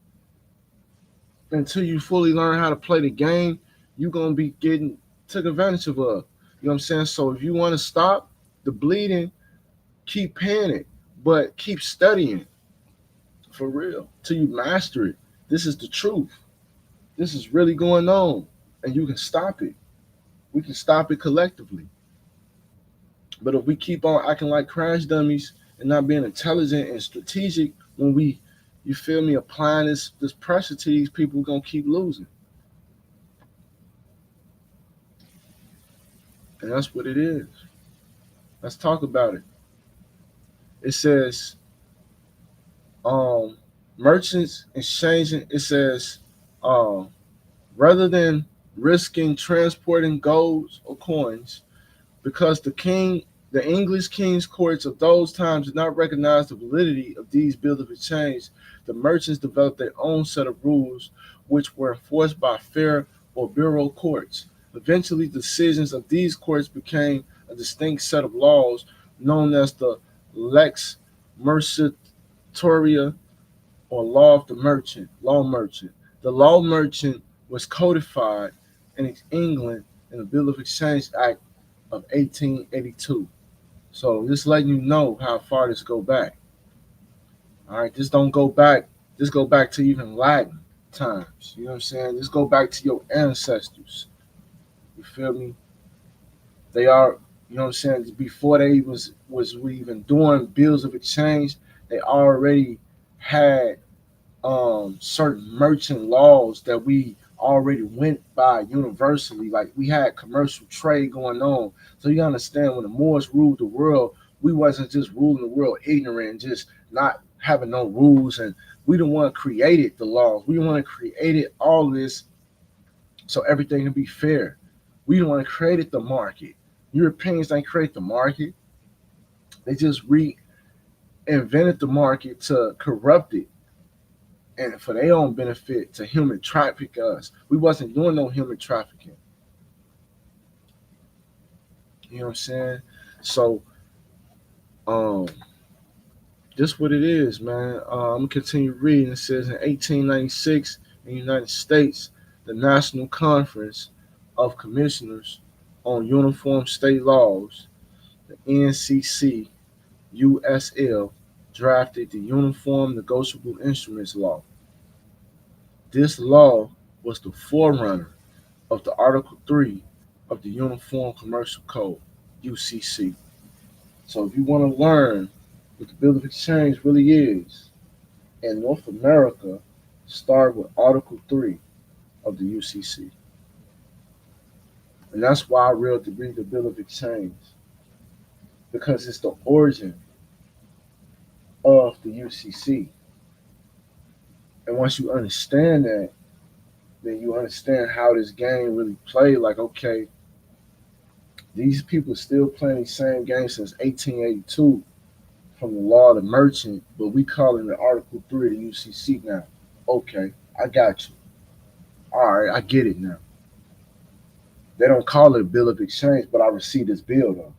Until you fully learn how to play the game, you're going to be getting took advantage of. You know what I'm saying? So if you want to stop the bleeding, keep paying it, but keep studying for real till you master it. This is the truth. This is really going on, and you can stop it. We can stop it collectively. But if we keep on acting like crash dummies and not being intelligent and strategic when we, you feel me, applying this pressure to these people, we're gonna keep losing. And that's what it is. Let's talk about it. It says um merchants exchanging, it says um rather than risking transporting golds or coins, because the English king's courts of those times did not recognize the validity of these bills of exchange, the merchants developed their own set of rules, which were enforced by fair or bureau courts. Eventually, decisions of these courts became a distinct set of laws known as the lex mercatoria, or law of the merchant, law merchant. The law merchant was codified in England in the Bill of Exchange Act of 1882. So just letting you know how far this go back. All right, this don't go back. This go back to even Latin times. You know what I'm saying? This go back to your ancestors. You feel me? They are. You know what I'm saying? Before they was we even doing bills of exchange, they already had certain merchant laws that we already went by universally. Like we had commercial trade going on. So you understand when the Moors ruled the world, we wasn't just ruling the world ignorant and just not having no rules. And we the one created the laws. We the one that created all this so everything can be fair. We the one that created the market. Europeans didn't create the market. They just reinvented the market to corrupt it and for their own benefit to human traffic us. We wasn't doing no human trafficking. You know what I'm saying? So, um, just what it is, man. I'm gonna continue reading. It says in 1896 in the United States, the National Conference of Commissioners on Uniform State Laws, the NCC USL, drafted the Uniform Negotiable Instruments Law. This law was the forerunner of the Article 3 of the Uniform Commercial Code, UCC. So if you want to learn what the Bill of Exchange really is, in North America, start with Article 3 of the UCC. And that's why I read the Bill of Exchange, because it's the origin of the UCC. And once you understand that, then you understand how this game really played. Like, okay, these people are still playing the same game since 1882 from the law of the merchant, but we calling it Article 3 of the UCC now. Okay, I got you. All right, I get it now. They don't call it a bill of exchange, but I received this bill though.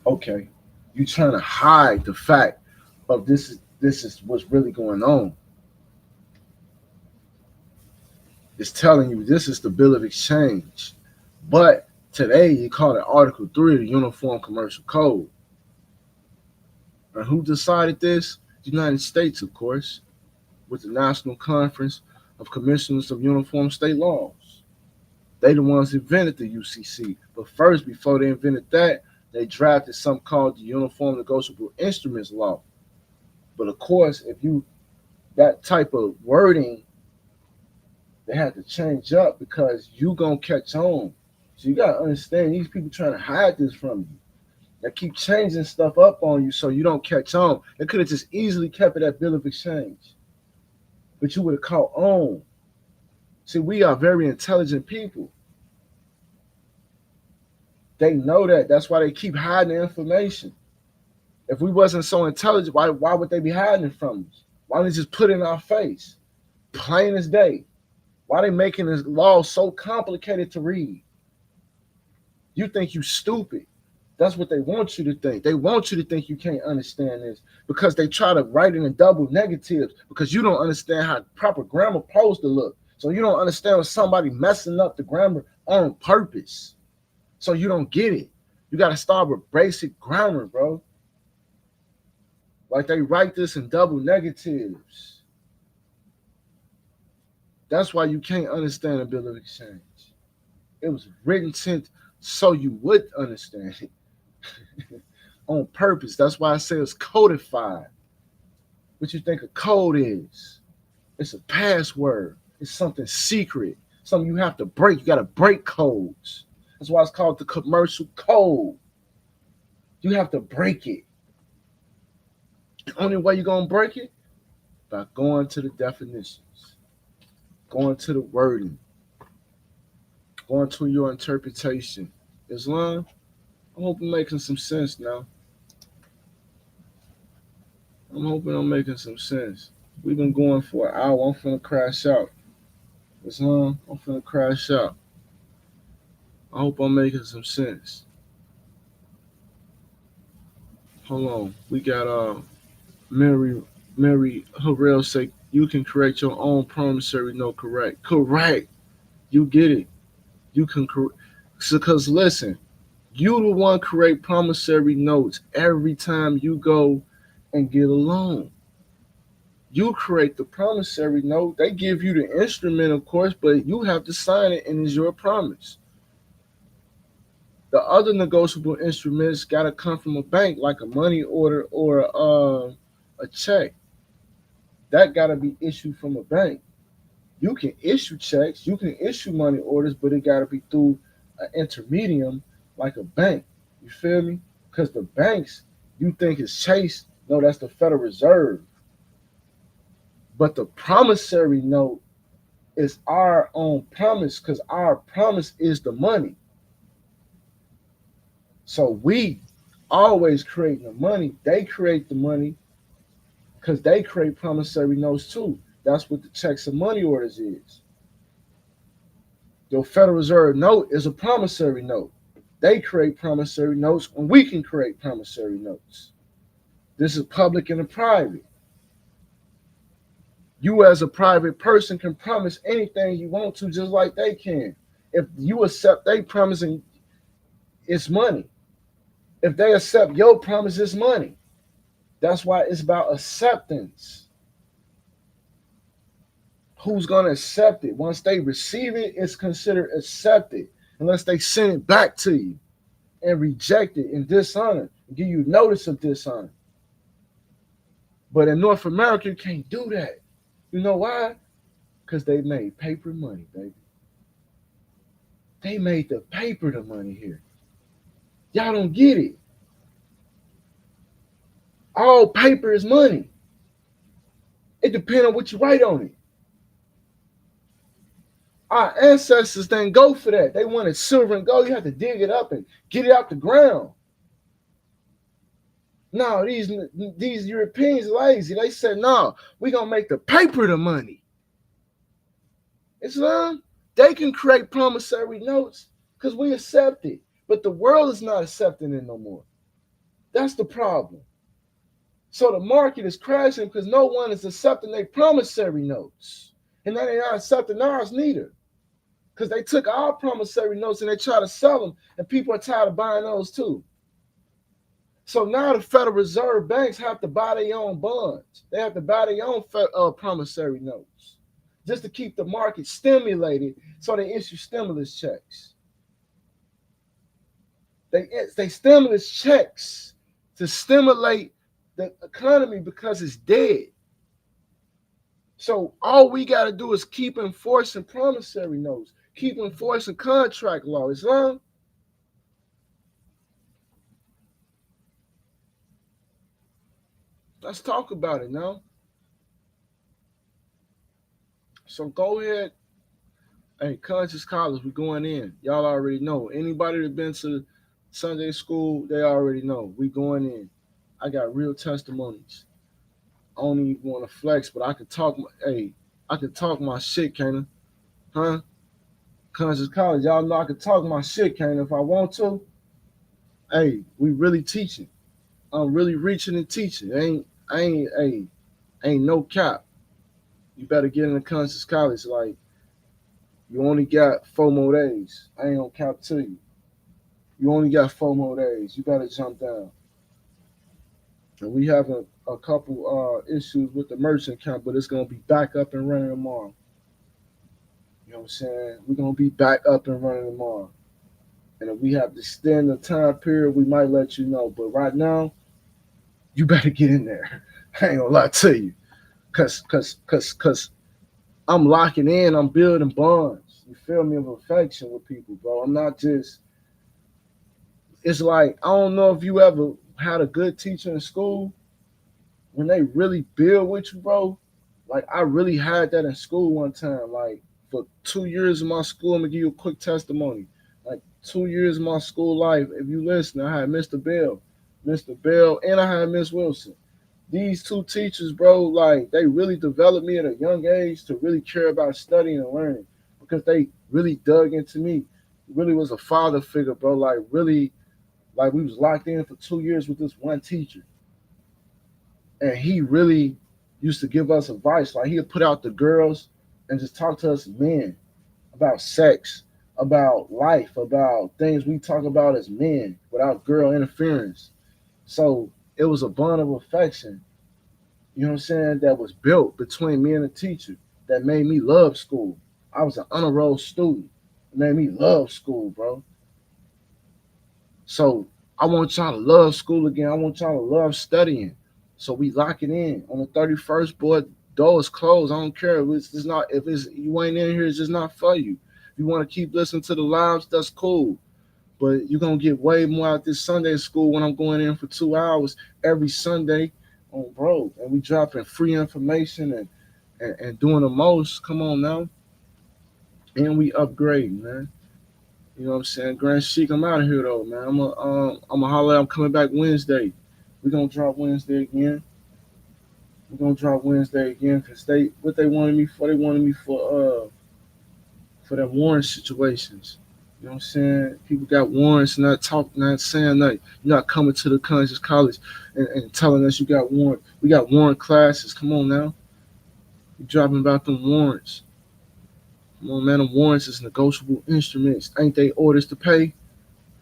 Okay, you trying to hide the fact of this is what's really going on. It's telling you this is the bill of exchange, but today you call it Article 3 of the Uniform Commercial Code. And who decided this? The United States, of course, with the National Conference of Commissioners of Uniform State Laws. They the ones that invented the UCC. But first, before they invented that, they drafted something called the Uniform Negotiable Instruments Law. But of course, if you that type of wording, they had to change up because you gonna catch on. So you gotta understand these people trying to hide this from you. They keep changing stuff up on you so you don't catch on. They could have just easily kept it at Bill of Exchange, but you would have caught on. See, we are very intelligent people. They know that. That's why they keep hiding the information. If we wasn't so intelligent, why would they be hiding it from us? Why don't they just put it in our face? Plain as day. Why are they making this law so complicated to read? You think you stupid. That's what they want you to think. They want you to think you can't understand this because they try to write it in double negatives because you don't understand how proper grammar supposed to look. So you don't understand when somebody messing up the grammar on purpose. So you don't get it. You got to start with basic grammar, bro. Like they write this in double negatives. That's why you can't understand a bill of exchange. It was written so you would understand it on purpose. That's why I say it's codified. What you think a code is? It's a password. It's something secret. Something you have to break. You got to break codes. That's why it's called the commercial code. You have to break it. The only way you're going to break it by going to the definitions, going to the wording, going to your interpretation. Islam, I hope I'm making some sense now. I'm hoping I'm making some sense. We've been going for an hour. I'm finna crash out. Islam, I'm finna crash out. I hope I'm making some sense. Hold on. We got Mary Mary Harrell say you can create your own promissory note. Correct. Correct. You get it. You can correct. So, cause listen, you the one create promissory notes every time you go and get a loan. You create the promissory note. They give you the instrument, of course, but you have to sign it and it's your promise. The other negotiable instruments got to come from a bank, like a money order or a check. That got to be issued from a bank. You can issue checks, you can issue money orders, but it got to be through an intermedium like a bank. You feel me? Because the banks you think is Chase, no, that's the Federal Reserve. But the promissory note is our own promise because our promise is the money. So we always create the money. They create the money because they create promissory notes too. That's what the checks and money orders is. Your Federal Reserve note is a promissory note. They create promissory notes when we can create promissory notes. This is public and private. You as a private person can promise anything you want to just like they can. If you accept they promising, it's money. If they accept your promise, it's money. That's why it's about acceptance. Who's going to accept it? Once they receive it, it's considered accepted. Unless they send it back to you and reject it and dishonor, and give you notice of dishonor. But in North America, you can't do that. You know why? Because they made paper money, baby. They made the paper the money here. Y'all don't get it. All paper is money. It depends on what you write on it. Our ancestors didn't go for that. They wanted silver and gold. You have to dig it up and get it out the ground. No, these Europeans lazy. They said, no, we're going to make the paper the money. Islam, they can create promissory notes because we accept it. But the world is not accepting it no more. That's the problem. So the market is crashing because no one is accepting their promissory notes. And now they're not accepting ours neither. Because they took our promissory notes and they try to sell them, and people are tired of buying those too. So now the Federal Reserve banks have to buy their own bonds. They have to buy their own promissory notes just to keep the market stimulated. So they issue stimulus checks. They stimulus checks to stimulate the economy because it's dead. So all we got to do is keep enforcing promissory notes, keep enforcing contract law. Islam. Let's talk about it now. So go ahead. Hey, conscious college, we going in. Y'all already know. Anybody that been to Sunday school, they already know. We going in. I got real testimonies. I don't even want to flex, but I can talk. Hey, I can talk my shit, can't I? Huh? Conscious college, y'all know I can talk my shit, can't I, if I want to. Hey, we really teaching. I'm really reaching and teaching. Ain't no cap. You better get into conscious college. Like, you only got 4 more days. I ain't gonna count to you. You only got 4 more days. You gotta jump down. And we have a couple issues with the merchant account, but it's gonna be back up and running tomorrow. You know what I'm saying? We're gonna be back up and running tomorrow. And if we have to extend the time period, we might let you know. But right now, you better get in there. I ain't gonna lie to you. Cause I'm locking in, I'm building bonds. You feel me, of affection with people, bro. I'm not just it's like I don't know if you ever had a good teacher in school when they really build with you, bro. Like I really had that in school one time. Like for 2 years of my school, I'm gonna give you a quick testimony. Like 2 years of my school life, if you listen, I had Mr. Bell, and I had Miss Wilson. These two teachers, bro, like they really developed me at a young age to really care about studying and learning because they really dug into me. Really was a father figure, bro. Like really, like we was locked in for 2 years with this one teacher, and he really used to give us advice. Like he'd put out the girls and just talk to us men about sex, about life, about things we talk about as men without girl interference. So it was a bond of affection, you know what I'm saying, that was built between me and the teacher that made me love school. I was an honor roll student. It made me love school, bro. So I want y'all to love school again. I want y'all to love studying. So we lock it in on the 31st, boy. Door is closed. I don't care if it's just not if it's you ain't in here. It's just not for you. If you want to keep listening to the lives, that's cool. But you're gonna get way more out this Sunday school when I'm going in for 2 hours every Sunday on bro. And we dropping free information and doing the most. Come on now. And we upgrading, man. You know what I'm saying? Grand Chic, I'm out of here though, man. I'm a holler. I'm coming back Wednesday. We're gonna drop Wednesday again. We're gonna drop Wednesday again because they what they wanted me for. They wanted me for them warrant situations. You know what I'm saying? People got warrants, not talking, not saying nothing. You're not coming to the conscious college and telling us you got warrant. We got warrant classes. Come on now. We dropping about them warrants. Come on, man. Them warrants is negotiable instruments. Ain't they orders to pay?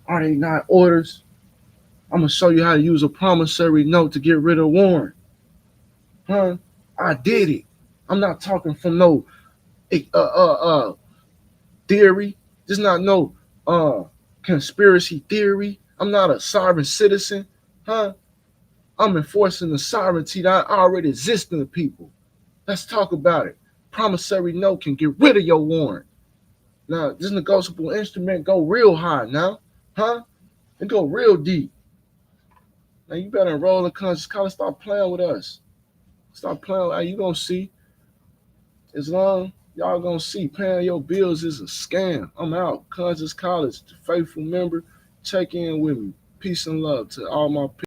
Are they not orders? I'm gonna show you how to use a promissory note to get rid of warrant. Huh? I did it. I'm not talking from no theory. There's not no uh conspiracy theory. I'm not a sovereign citizen. Huh? I'm enforcing the sovereignty that already exists in the people. Let's talk about it. Promissory note can get rid of your warrant. Now, this negotiable instrument go real high now. Huh? It go real deep. Now you better enroll in conscious college. Stop playing with us. Stop playing. With, you gonna see. As long y'all gonna see paying your bills is a scam. I'm out. Conscious college, faithful member. Check in with me. Peace and love to all my people.